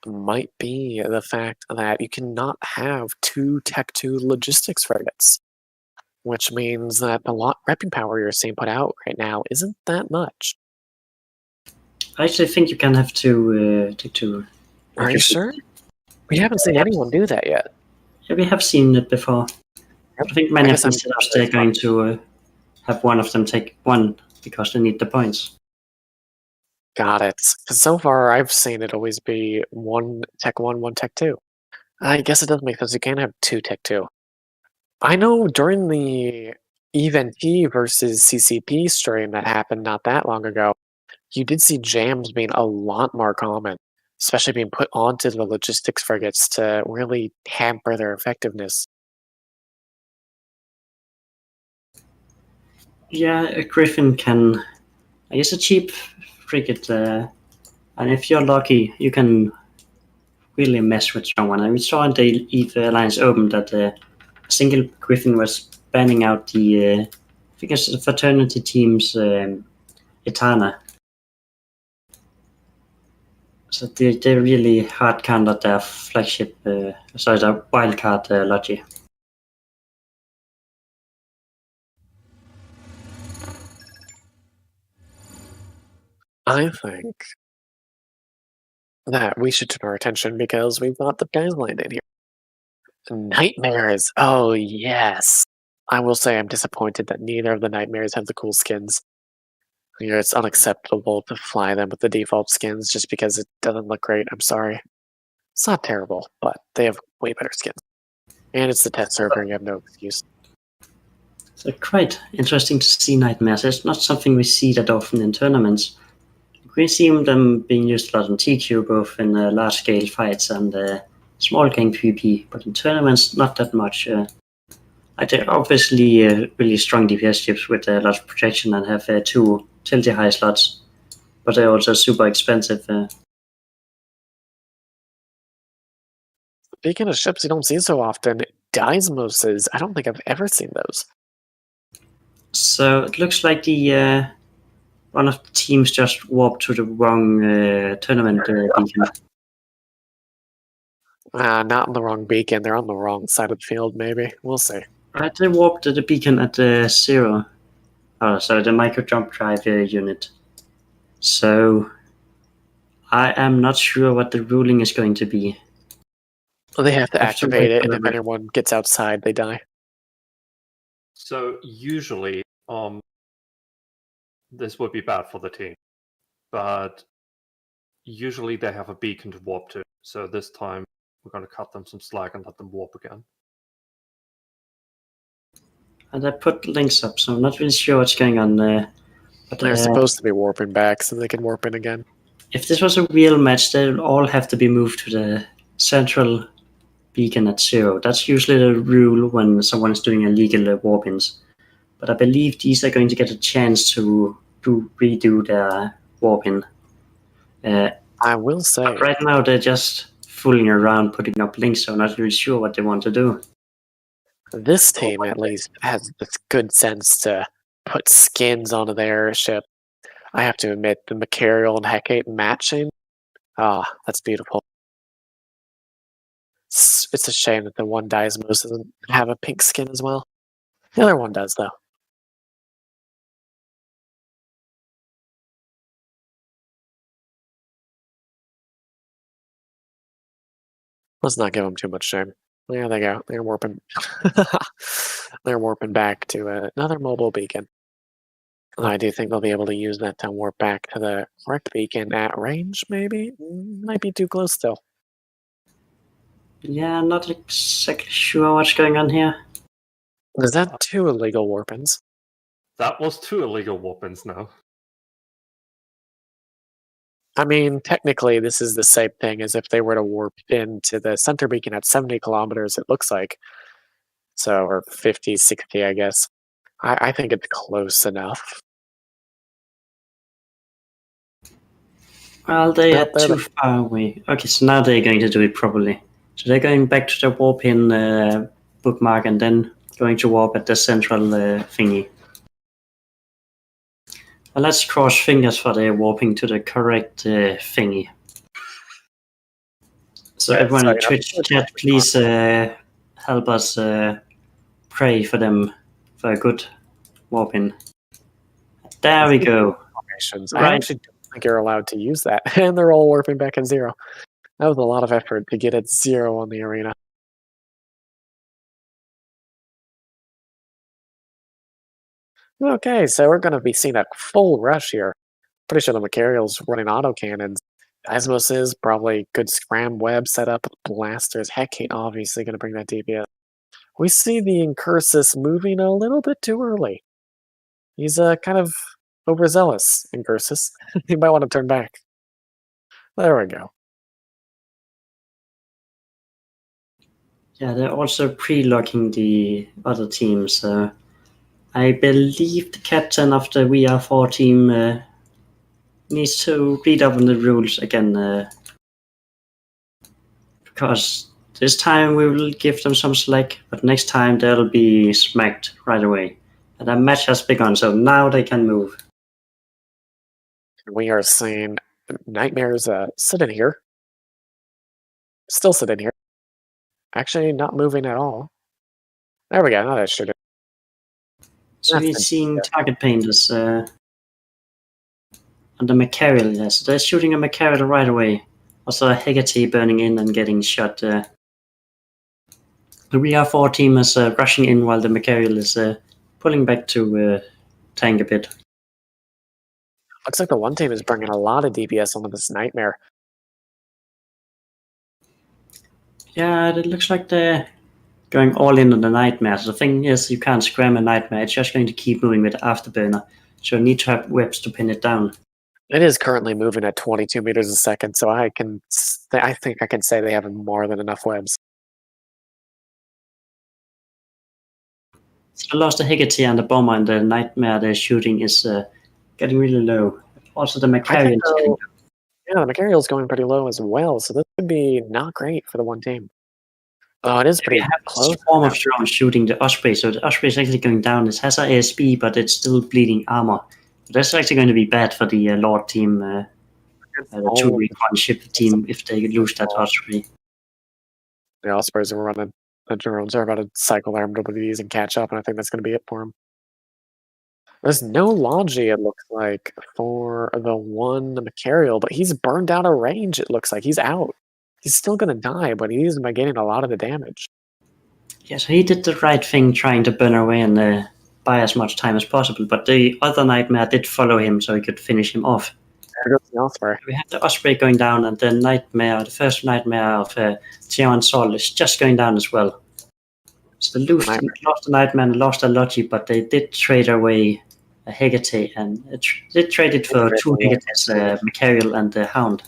Speaker 3: might be the fact that you cannot have 2 Tech 2 logistics frigates, which means that the repping power you're seeing put out right now isn't that much.
Speaker 4: I actually think you can have 2 Tech 2.
Speaker 3: Are you sure? We haven't seen anyone do that yet.
Speaker 4: Yeah, we have seen it before. I think many of the setups they're going to have one of them take 1 because they need the points.
Speaker 3: Got it. Because so far I've seen it always be 1 Tech 1, 1 Tech 2. I guess it doesn't make sense. You can't have 2 Tech 2. I know during the Event T versus CCP stream that happened not that long ago, you did see jams being a lot more common, especially being put onto the logistics frigates to really hamper their effectiveness.
Speaker 4: Yeah, a Griffin can. I guess a cheap frigate, and if you're lucky, you can really mess with someone. And we saw in the EVE Alliance Open that a single Griffin was banning out the, I think it's the fraternity team's Etana. So they really hard countered their flagship, their wildcard Logi.
Speaker 3: I think that we should turn our attention because we've got the guys lined in here. Nightmares! Oh, yes! I will say I'm disappointed that neither of the Nightmares have the cool skins. It's unacceptable to fly them with the default skins just because it doesn't look great. I'm sorry. It's not terrible, but they have way better skins. And it's the test server, and you have no excuse.
Speaker 4: So quite interesting to see Nightmares. It's not something we see that often in tournaments. We see them being used a lot in TQ, both in large-scale fights and small game PvP, but in tournaments, not that much. They're obviously really strong DPS ships with a lot of protection and have 2 tilty high slots, but they're also super expensive.
Speaker 3: Speaking of ships you don't see so often, Deimoses, I don't think I've ever seen those.
Speaker 4: So it looks like the one of the teams just warped to the wrong tournament beacon.
Speaker 3: Not on the wrong beacon, they're on the wrong side of the field, maybe. We'll see.
Speaker 4: Right, they warped the beacon at 0. Oh, so the micro jump drive unit. So I am not sure what the ruling is going to be.
Speaker 3: Well, they have to activate it, and if anyone gets outside, they die.
Speaker 2: So usually, this would be bad for the team, but usually they have a beacon to warp to. So this time we're going to cut them some slack and let them warp again.
Speaker 4: And I put links up, so I'm not really sure what's going on there. But
Speaker 3: They're supposed to be warping back so they can warp in again.
Speaker 4: if this was a real match, they'll all have to be moved to the central beacon at 0. That's usually the rule when someone is doing illegal warp-ins. But I believe these are going to get a chance to redo their warp-in.
Speaker 3: I will say,
Speaker 4: But right now they're just fooling around, putting up links, so I'm not really sure what they want to do.
Speaker 3: this team at least has this good sense to put skins onto their ship. I have to admit, the Macarial and Hecate matching, that's beautiful. It's a shame that the one Diasmos doesn't have a pink skin as well. The other one does, though. Let's not give them too much shame. There they go. They're warping. They're warping back to another mobile beacon. I do think they'll be able to use that to warp back to the correct beacon at range, maybe? Might be too close still.
Speaker 4: Yeah, I'm not exactly sure what's going on here.
Speaker 3: Is that 2 illegal warp-ins?
Speaker 2: That was 2 illegal warp-ins now.
Speaker 3: I mean, technically, this is the same thing as if they were to warp into the center beacon at 70 kilometers, it looks like. So, or 50, 60, I guess. I think it's close enough.
Speaker 4: Well, they are
Speaker 3: Nope, they're
Speaker 4: too far away. Okay, so now they're going to do it properly. So they're going back to the warp-in bookmark and then going to warp at the central thingy. Well, let's cross fingers for the warping to the correct thingy. So everyone in Twitch chat, please help us pray for them for a good warping. There we go.
Speaker 3: Formations.
Speaker 4: Right.
Speaker 3: I actually don't think you're allowed to use that, and they're all warping back at 0. That was a lot of effort to get at 0 on the arena. Okay, so we're going to be seeing a full rush here. Pretty sure the Macarial's running autocannons. Asmos is probably good scram web setup. Blasters. Hecate obviously going to bring that DPS. We see the Incursus moving a little bit too early. He's kind of overzealous, Incursus. He might want to turn back. There we go.
Speaker 4: Yeah, they're also pre-locking the other teams. I believe the captain of the VR4 team needs to read up on the rules again. Because this time we will give them some slack, but next time they'll be smacked right away. And the match has begun, so now they can move.
Speaker 3: We are seeing Nightmares sitting here. Still sitting here. Actually, not moving at all. There we go. Now that should it.
Speaker 4: So we're seeing target painters on the Macarial. Yeah, so they're shooting a Macarial right away. Also a Hecate burning in and getting shot. The VR4 team is rushing in while the Macarial is pulling back to tank a bit.
Speaker 3: Looks like the one team is bringing a lot of DPS onto this Nightmare.
Speaker 4: Yeah, it looks like they're going all in on the Nightmare. So the thing is, you can't scram a Nightmare. It's just going to keep moving with the Afterburner. So you need to have webs to pin it down.
Speaker 3: It is currently moving at 22 meters a second, so I think I can say they have more than enough webs.
Speaker 4: So I lost the Hecate and the Bomber, and the Nightmare they're shooting is getting really low. Also, the Macarian is getting low.
Speaker 3: Yeah, the Macarial's going pretty low as well, so this could be not great for the one team. Oh, it is pretty close.
Speaker 4: It's a form of drone shooting the Osprey, so the Osprey is actually going down. It has a ASB, but it's still bleeding armor. That's actually going to be bad for the Lord team, the 2 recon ship team, if they lose that Osprey.
Speaker 3: The Ospreys are running. The drones are about to cycle their MWDs and catch up, and I think that's going to be it for them. There's no Logi, it looks like, for the one Macarial, but he's burned out of range, it looks like. He's out. He's still going to die, but he's getting a lot of the damage.
Speaker 4: Yeah, so he did the right thing trying to burn away and buy as much time as possible, but the other Nightmare did follow him so he could finish him off.
Speaker 3: There goes the Osprey.
Speaker 4: We have the Osprey going down, and the Nightmare, the first Nightmare of Tian Sol is just going down as well. So they lost the Nightmare and lost a Logi, but they did trade away a Hecate, and they traded for 2 Hecates, Machariel and the Hound.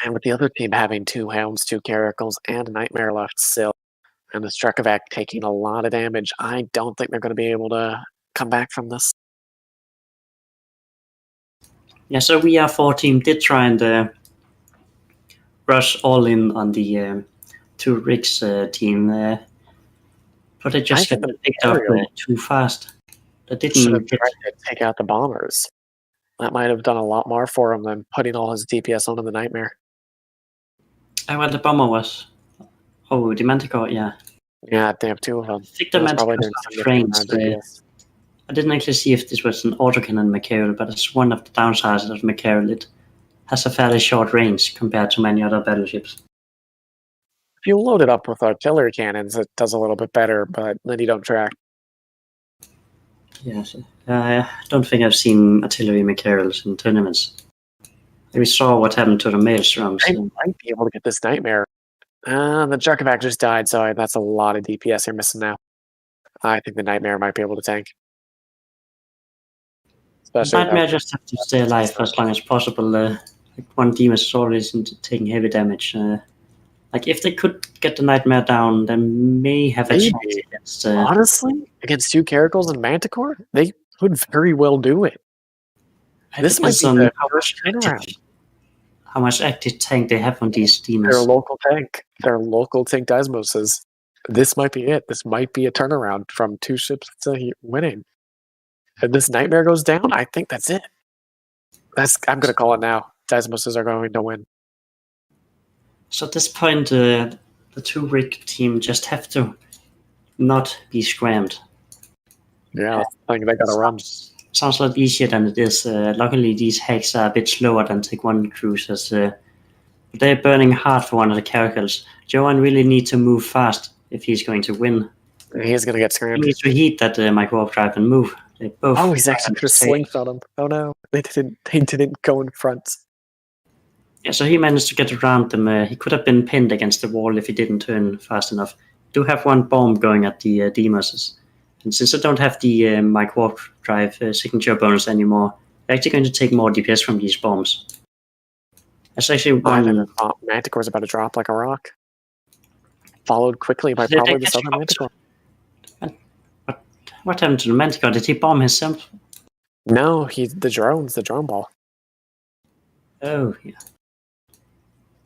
Speaker 3: And with the other team having 2 Hounds, 2 Caracals, and a Nightmare left still, and the Strukovac taking a lot of damage, I don't think they're going to be able to come back from this.
Speaker 4: Yeah, so we are 4 team did try and rush all in on the 2 Rigs team, but they just got picked up too fast. They didn't
Speaker 3: should have tried to take out the bombers. That might have done a lot more for him than putting all his DPS onto the Nightmare.
Speaker 4: Well, the bomber was... Oh, the Manticore, yeah.
Speaker 3: Yeah, they have 2 of them.
Speaker 4: I think the Manticore trains. I didn't actually see if this was an autocannon Machariel, but it's one of the downsides of Machariel. It has a fairly short range compared to many other battleships.
Speaker 3: If you load it up with artillery cannons, it does a little bit better, but then you don't track.
Speaker 4: Yes, I don't think I've seen artillery Machariels in tournaments. We saw what happened to the Maelstroms.
Speaker 3: I might be able to get this Nightmare. The Jarkovac just died, so that's a lot of DPS you're missing now. I think the Nightmare might be able to tank.
Speaker 4: Especially Nightmare just have to stay alive for as long as possible. Like one Demon's is always taking heavy damage. Like if they could get the Nightmare down, they may have a chance against...
Speaker 3: Honestly, against 2 Caracals and Manticore, they could very well do it. This might be the first turnaround.
Speaker 4: How much active tank they have on these demons.
Speaker 3: Their local tank. Their local tank Desmoses. This might be it. This might be a turnaround from 2 ships to winning. If this Nightmare goes down, I think that's it. I'm going to call it now. Desmoses are going to win.
Speaker 4: So at this point, the 2 Rig team just have to not be scrammed.
Speaker 3: Yeah, I think they got to run.
Speaker 4: Sounds a lot easier than it is. Luckily, these hacks are a bit slower than Take 1 cruisers. They're burning hard for one of the Caracals. Johan really needs to move fast if he's going to win.
Speaker 3: He's going to get scrammed.
Speaker 4: He needs to heat that micro-drive and move. They both
Speaker 3: he's actually just slingshot him. Oh no, they didn't go in front.
Speaker 4: Yeah, so he managed to get around them. He could have been pinned against the wall if he didn't turn fast enough. Do have 1 bomb going at the Demons. And since I don't have the micro-drive signature bonus anymore, they're actually going to take more DPS from these bombs. That's actually one...
Speaker 3: Manticore's about to drop like a rock. Followed quickly by probably this other Manticore.
Speaker 4: What happened to the Manticore? Did he bomb himself?
Speaker 3: No, the drone ball.
Speaker 4: Oh, yeah.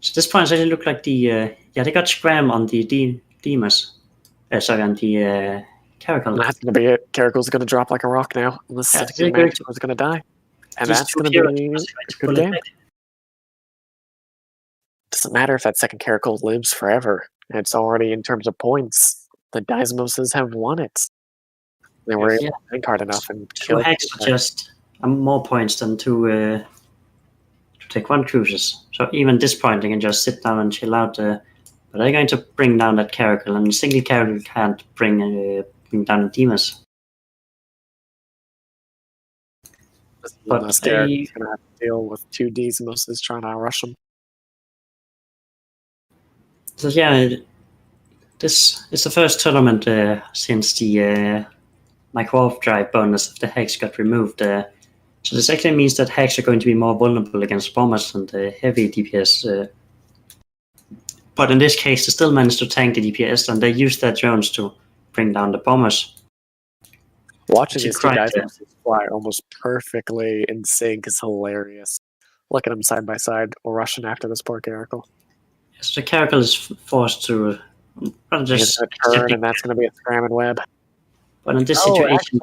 Speaker 4: So this point actually look like the... they got scram on the Demas. Sorry, on the Caracal.
Speaker 3: That's going to be it. Caracal's going to drop like a rock now. Unless Manticore's going to die. And that's going to be a good game. Doesn't matter if that second Caracal lives forever. It's already, in terms of points, the Desmoses have won it. They were able to think hard enough and kill it.
Speaker 4: 2 hacks are just more points than 2 Take 1 cruisers. So even this point, they can just sit down and chill out. But they're going to bring down that Caracal, and a single Caracal can't bring down the Demons.
Speaker 3: But he's going to have to deal with 2 Desmoses trying to rush him.
Speaker 4: So yeah, this is the first tournament since the micro-drive bonus of the Hex got removed. So this actually means that Hex are going to be more vulnerable against bombers and heavy DPS. But in this case, they still managed to tank the DPS, and they used their drones to bring down the bombers.
Speaker 3: Watching these 2 guys fly almost perfectly in sync is hilarious. Look at them side by side, rushing after this poor Caracal.
Speaker 4: So the Caracal is forced to just
Speaker 3: turn, and that's going to be a scram and web.
Speaker 4: But in this situation,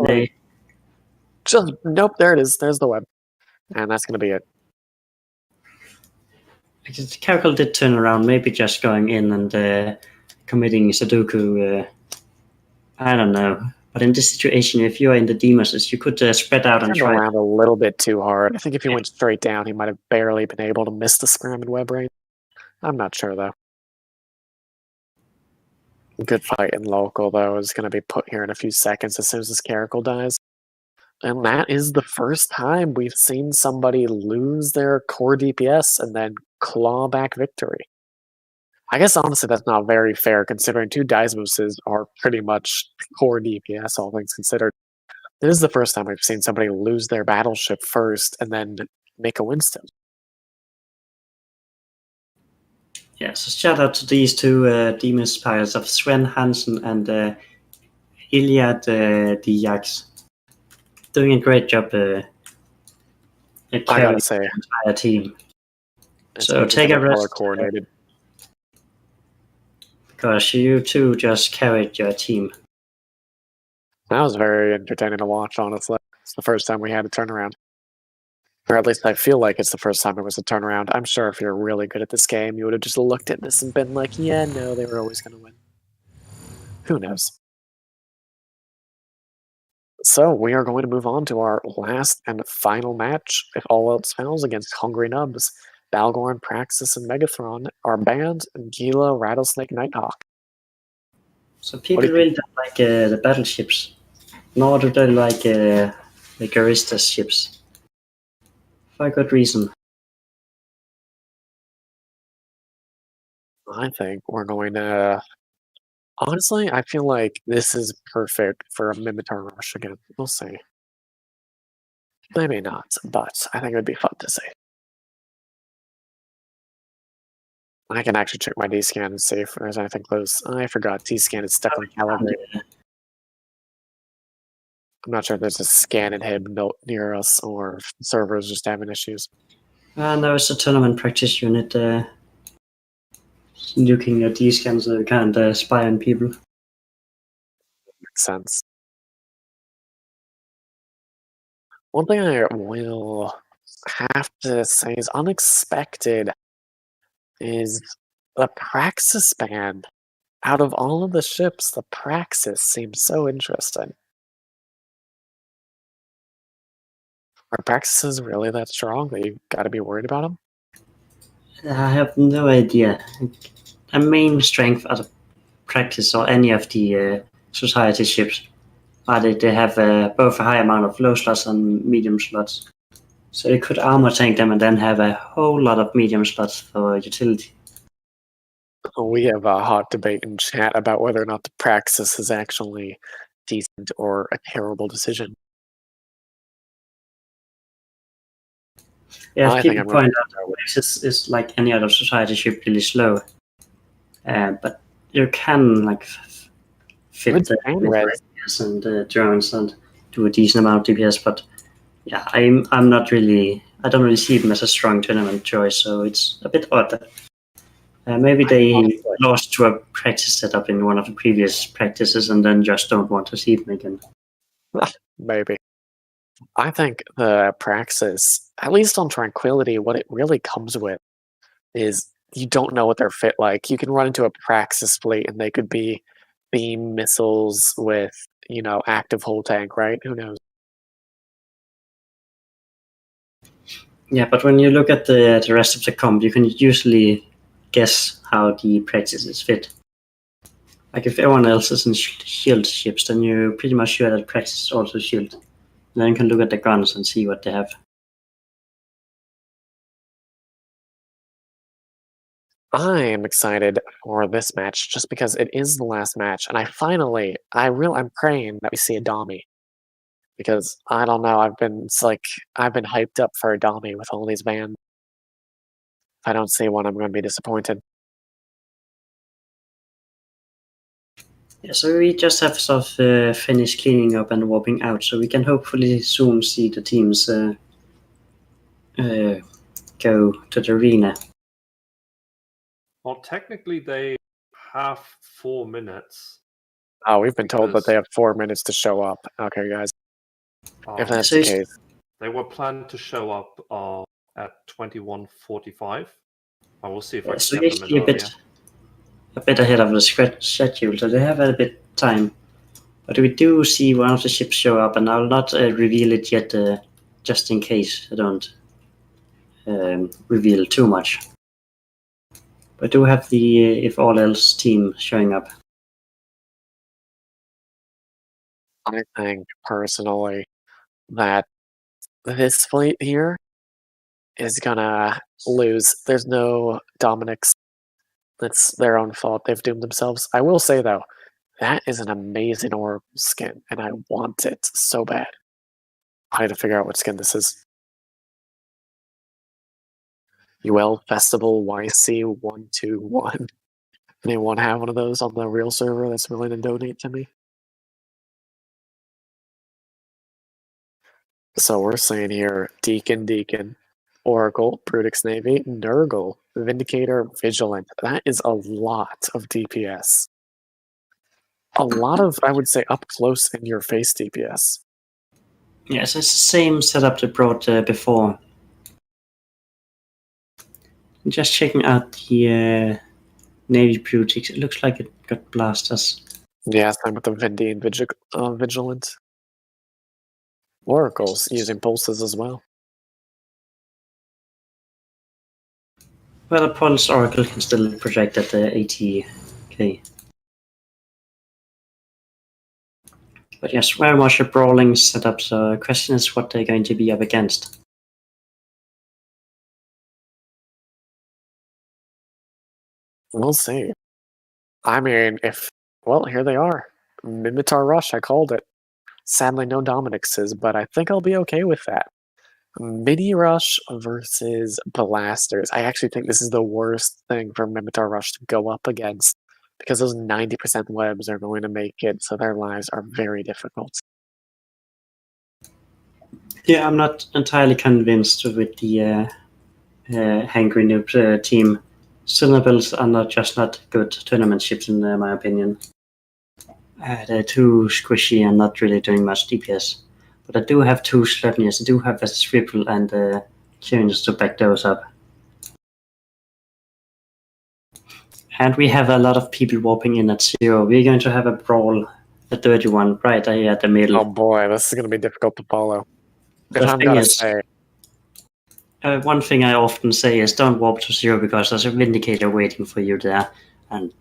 Speaker 3: nope, there it is. There's the web, and that's going to be it.
Speaker 4: The Caracal did turn around, maybe just going in and committing Sudoku. I don't know. But in this situation, if you're in the Demons, you could spread out and try
Speaker 3: around a little bit too hard. I think if he went straight down, he might have barely been able to miss the scram and web range. I'm not sure, though. Good fight in local, though, is going to be put here in a few seconds as soon as this Caracal dies. And that is the first time we've seen somebody lose their core DPS and then claw back victory. I guess honestly that's not very fair considering 2 Daismoses are pretty much core DPS, all things considered. This is the first time we've seen somebody lose their battleship first and then make a Winston.
Speaker 4: Yeah, so shout out to these 2 Demon Spires of Sven Hansen and Iliad Diax. Doing a great job at
Speaker 3: I
Speaker 4: carrying
Speaker 3: gotta say,
Speaker 4: the entire team.
Speaker 3: it's
Speaker 4: So
Speaker 3: good to
Speaker 4: take
Speaker 3: see
Speaker 4: a
Speaker 3: them color
Speaker 4: rest,
Speaker 3: coordinated.
Speaker 4: because you 2 just carried your team.
Speaker 3: That was very entertaining to watch, honestly. It's the first time we had a turnaround. Or at least I feel like it's the first time it was a turnaround. I'm sure if you're really good at this game, you would have just looked at this and been like, yeah, no, they were always going to win. Who knows? So we are going to move on to our last and final match, if all else fails, against Hangry Nubs. Balgorn, Praxis, and Megathron are banned, Gila, Rattlesnake, Nighthawk.
Speaker 4: So people
Speaker 3: do you
Speaker 4: really don't like the battleships, nor do they like the Garistas ships. For a good reason.
Speaker 3: I think we're going to... Honestly, I feel like this is perfect for a Mimitar rush again. We'll see. Maybe not, but I think it would be fun to see. I can actually check my D-scan and see if there's anything close. I forgot D-scan is stuck on Calibrate. I'm not sure if there's a scan inhib note near us or if the server's just having issues.
Speaker 4: No, it's a tournament practice unit looking at these scans so you can't spy on people.
Speaker 3: Makes sense. One thing I will have to say is unexpected is the Praxis ban. Out of all of the ships, the Praxis seems so interesting. Are Praxises really that strong that you gotta be worried about them?
Speaker 4: I have no idea. A main strength of the practice or any of the society ships are that they have both a high amount of low slots and medium slots. So you could armor tank them and then have a whole lot of medium slots for utility.
Speaker 3: We have a hot debate in chat about whether or not the Praxis is actually decent or a terrible decision.
Speaker 4: Yeah,
Speaker 3: I
Speaker 4: people
Speaker 3: think I'm
Speaker 4: point out that Praxis is like any other society ship, really slow. But you can like fit
Speaker 3: It's
Speaker 4: the
Speaker 3: fan res.
Speaker 4: DPS and the drones and do a decent amount of DPS. But yeah, I'm not really. I don't really see them as a strong tournament choice. So it's a bit odd. Maybe they lost to a practice setup in one of the previous practices and then just don't want to see them again.
Speaker 3: Maybe. I think the Praxis, at least on Tranquility, what it really comes with is you don't know what they're fit like. You can run into a Praxis fleet and they could be beam missiles with, active hull tank, right? Who knows?
Speaker 4: Yeah, but when you look at the rest of the comp, you can usually guess how the practices fit. Like if everyone else is in shield ships, then you're pretty much sure that practice is also shield. And then you can look at the guns and see what they have.
Speaker 3: I am excited for this match just because it is the last match, and I'm praying that we see a Dami. Because I don't know, I've been hyped up for a Dami with all these bans. If I don't see one, I'm going to be disappointed.
Speaker 4: Yeah, so we just have sort of finished cleaning up and warping out, so we can hopefully soon see the teams go to the arena.
Speaker 2: Well, technically, they have 4 minutes.
Speaker 3: Oh, we've been told that they have 4 minutes to show up. Okay, guys. If that's the case.
Speaker 2: They were planned to show up at 21:45. I will see if I can get them in earlier.
Speaker 4: A bit ahead of the schedule, so they have a bit time. But we do see one of the ships show up, and I'll not reveal it yet, just in case I don't reveal too much. But do have the If All Else team showing up.
Speaker 3: I think, personally, that this fleet here is gonna lose. There's no Dominics. It's their own fault. They've doomed themselves. I will say, though, that is an amazing orb skin, and I want it so bad. I had to figure out what skin this is. UL Festival YC121. Anyone have one of those on the real server that's willing to donate to me? So we're saying here, Deacon, Oracle, Brutix Navy, Nurgle, Vindicator, Vigilant. That is a lot of DPS. A lot of, I would say, up close in your face DPS.
Speaker 4: Yes, it's the same setup they brought before. Just checking out the Navy Brutix. It looks like it got blasters.
Speaker 3: Yeah, same with the Vindy and Vigilant. Oracle's using pulses as well.
Speaker 4: Well, a Pulse Oracle can still project at the 80k. But yes, very much a brawling setup, so the question is what they're going to be up against.
Speaker 3: We'll see. I mean, well, here they are. Mimitar Rush, I called it. Sadly, no Dominixes, but I think I'll be okay with that. Mini Rush versus Blasters. I actually think this is the worst thing for Mimitar Rush to go up against, because those 90% webs are going to make it so their lives are very difficult.
Speaker 4: Yeah, I'm not entirely convinced with the Hangry Nubs team. Cynabils are not good tournament ships in my opinion. They're too squishy and not really doing much DPS. But I do have two Sleipnirs. I do have a Swivel and Curious to back those up. And we have a lot of people warping in at 0. We're going to have a brawl, a dirty one, right here at the middle.
Speaker 3: Oh boy, this is going to be difficult to follow. If
Speaker 4: The
Speaker 3: I'm
Speaker 4: thing
Speaker 3: going to
Speaker 4: is,
Speaker 3: say,
Speaker 4: one thing I often say is don't warp to 0 because there's a Vindicator waiting for you there. And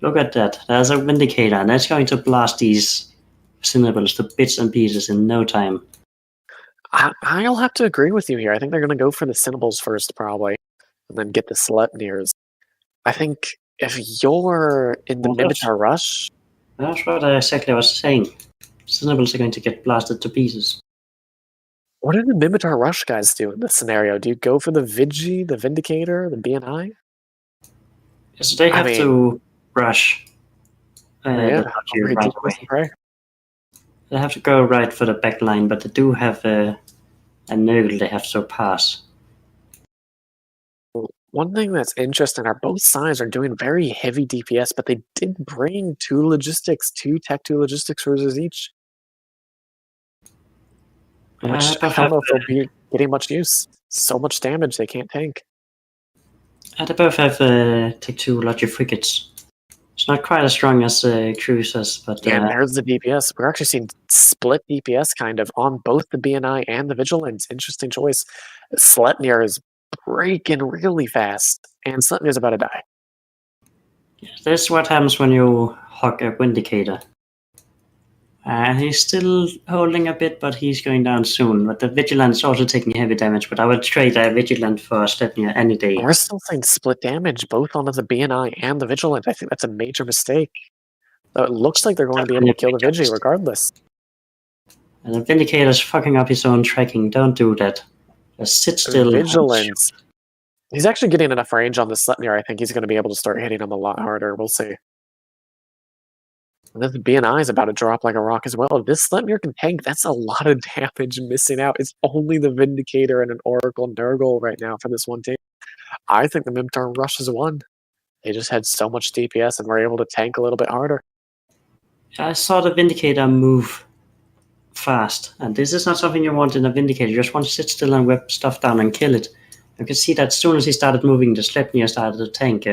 Speaker 4: look at that. There's a Vindicator, and that's going to blast these Cynabils to bits and pieces in no time.
Speaker 3: I'll have to agree with you here. I think they're going to go for the Cynabils first, probably, and then get the Sleipnirs. I think if you're in the Mimitar Rush...
Speaker 4: That's what exactly I was saying. Cynabils are going to get blasted to pieces.
Speaker 3: What do the Mimitar Rush guys do in this scenario? Do you go for the Vigi, the Vindicator, the BNI?
Speaker 4: So they have to rush.
Speaker 3: Yeah,
Speaker 4: right away. They have to go right for the back line, but they do have a Nurgle they have to pass.
Speaker 3: One thing that's interesting are both sides are doing very heavy DPS, but they did bring two Tech 2 logistics cruisers each. Which I don't know if they'll be getting much use. So much damage they can't tank.
Speaker 4: They both have Tech 2 Logi frigates. It's not quite as strong as cruisers, but...
Speaker 3: Yeah, and there's the DPS. We're actually seeing split DPS kind of on both the BNI and the Vigilance. Interesting choice. Sleipnir is breaking really fast, and Sleipnir's about to die.
Speaker 4: Yeah, this is what happens when you hog a Vindicator. He's still holding a bit, but he's going down soon. But the Vigilant is also taking heavy damage, but I would trade a Vigilant for Sleipnir any day.
Speaker 3: We're still seeing split damage, both on the BNI and the Vigilant. I think that's a major mistake. So it looks like they're going to be able to kill the Vigi regardless.
Speaker 4: And the Vindicator's fucking up his own tracking. Don't do that. Just sit still.
Speaker 3: Vigilant. He's actually getting enough range on the Sleipnir. I think he's going to be able to start hitting him a lot harder. We'll see. And then the BNI is about to drop like a rock as well. If this Sleipnir can tank, that's a lot of damage missing out. It's only the Vindicator and an Oracle Nurgle right now for this one team. I think the Mimitar Rush has won. They just had so much DPS and were able to tank a little bit harder.
Speaker 4: I saw the Vindicator move fast, and this is not something you want in a Vindicator. You just want to sit still and whip stuff down and kill it. You can see that as soon as he started moving, the Sleipnir started to tank.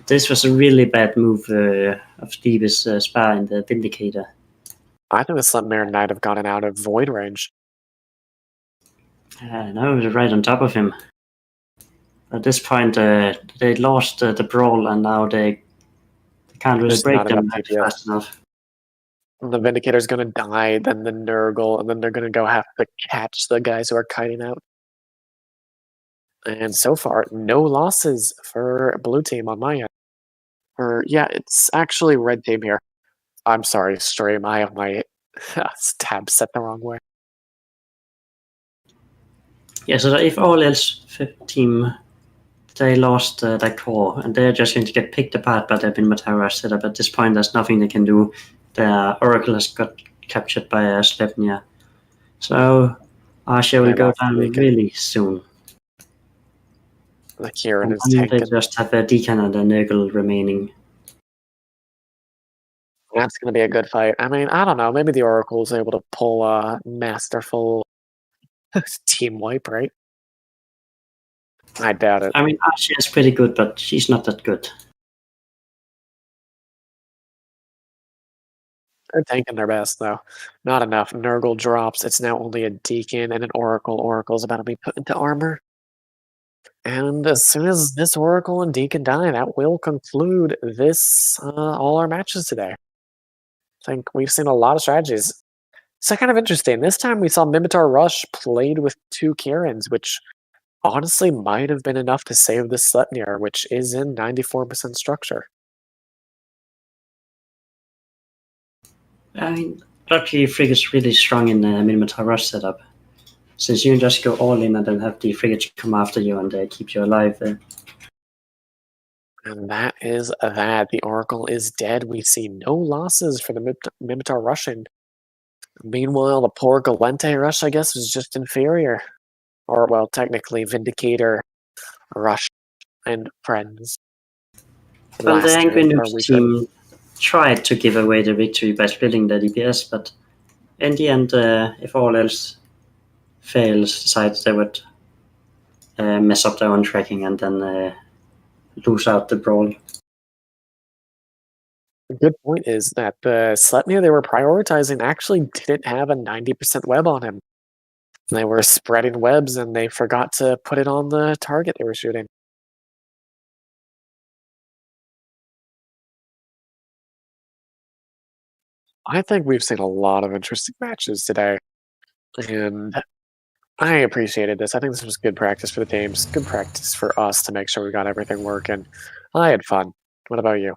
Speaker 4: This was a really bad move of Steve's Spa in the Vindicator.
Speaker 3: I think the Sleipnir might have gotten out of void range.
Speaker 4: No, it was right on top of him. At this point, they lost the brawl, and now they can't really break them fast enough.
Speaker 3: And the Vindicator's gonna die, then the Nurgle, and then they're gonna go have to catch the guys who are kiting out. And so far, no losses for blue team on my end. Or yeah, it's actually red team here. I'm sorry, stream. I have my tab set the wrong way.
Speaker 4: Yeah, so if all else team, they lost their core, and they're just going to get picked apart by the Minmatara setup. At this point, there's nothing they can do. The Oracle has got captured by Slepnia. So Archer will
Speaker 3: They
Speaker 4: go
Speaker 3: lost
Speaker 4: down
Speaker 3: Deacon.
Speaker 4: really soon.
Speaker 3: The Kieran
Speaker 4: And
Speaker 3: is
Speaker 4: then they
Speaker 3: tanking.
Speaker 4: just have a Deacon and a Nurgle remaining.
Speaker 3: That's gonna be a good fight. I mean, I don't know. Maybe the Oracle's able to pull a masterful team wipe, right? I doubt it.
Speaker 4: I mean, Archer is pretty good, but she's not that good.
Speaker 3: They're tanking their best, though. Not enough. Nurgle drops. It's now only a Deacon and an Oracle. Oracle's about to be put into armor. And as soon as this Oracle and Deacon die, that will conclude this all our matches today. I think we've seen a lot of strategies. So kind of interesting. This time we saw Mimitar Rush played with 2 Kierans, which honestly might have been enough to save this Sleipnir, which is in 94% structure.
Speaker 4: I mean, Lucky Frigate's really strong in the Minimatar Rush setup. Since you can just go all in and then have the frigate come after you and keep you alive.
Speaker 3: And that is that. The Oracle is dead. We see no losses for the Mimitar Russian. Meanwhile, the poor Galente Rush, I guess, was just inferior. Or, well, technically, Vindicator, Rush, and Friends.
Speaker 4: Well, the Hangry Nubs
Speaker 3: week
Speaker 4: team tried to give away the victory by splitting the DPS, but in the end, if all else fails, decides they would mess up their own tracking and then lose out the brawl.
Speaker 3: The good point is that the Sleipnir they were prioritizing actually didn't have a 90% web on him. They were spreading webs and they forgot to put it on the target they were shooting. I think we've seen a lot of interesting matches today. And I appreciated this. I think this was good practice for the teams, good practice for us to make sure we got everything working. I had fun. What about you?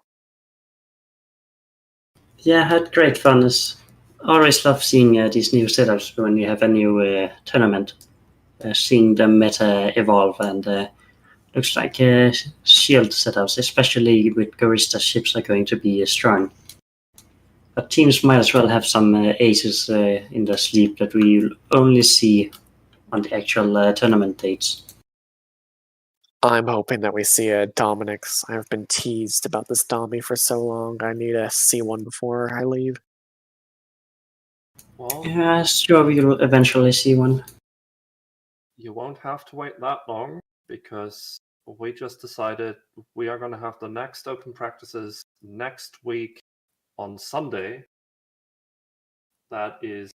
Speaker 4: Yeah, I had great fun. Always love seeing these new setups when you have a new tournament. Seeing the meta evolve and looks like shield setups, especially with Gorista ships, are going to be strong. But teams might as well have some aces in their sleeve that we only see on the actual tournament dates.
Speaker 3: I'm hoping that we see a Dominic's. I've been teased about this Domi for so long. I need to see one before I leave.
Speaker 2: Well,
Speaker 4: Yeah, sure, we will eventually see one.
Speaker 2: you won't have to wait that long because we just decided we are going to have the next open practices next week on Sunday. That is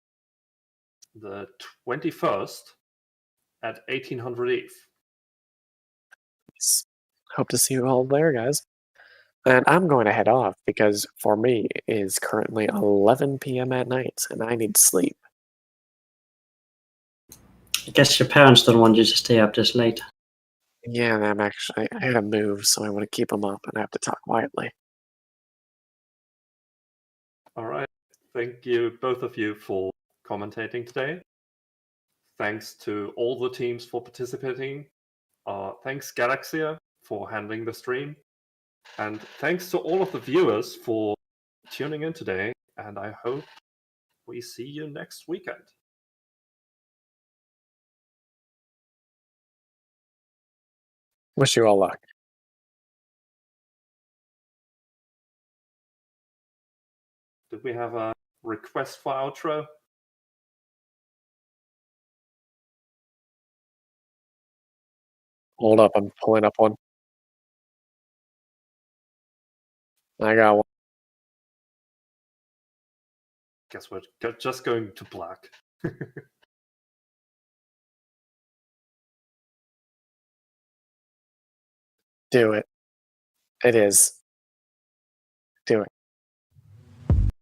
Speaker 2: the 21st at 1800 ETH.
Speaker 3: Hope to see you all there, guys. And I'm going to head off because for me it is currently 11 p.m. at night and I need sleep.
Speaker 4: I guess your parents don't want you to stay up this late.
Speaker 3: Yeah, and I gotta move, so I want to keep them up and I have to talk quietly.
Speaker 2: All right. Thank you, both of you, for commentating today. Thanks to all the teams for participating. Thanks, Galaxia, for handling the stream. And thanks to all of the viewers for tuning in today. And I hope we see you next weekend.
Speaker 3: Wish you all luck.
Speaker 2: Did we have a request for outro?
Speaker 3: Hold up, I'm pulling up one. I got one.
Speaker 2: Guess we're just going to black.
Speaker 3: Do it. It is. Do it.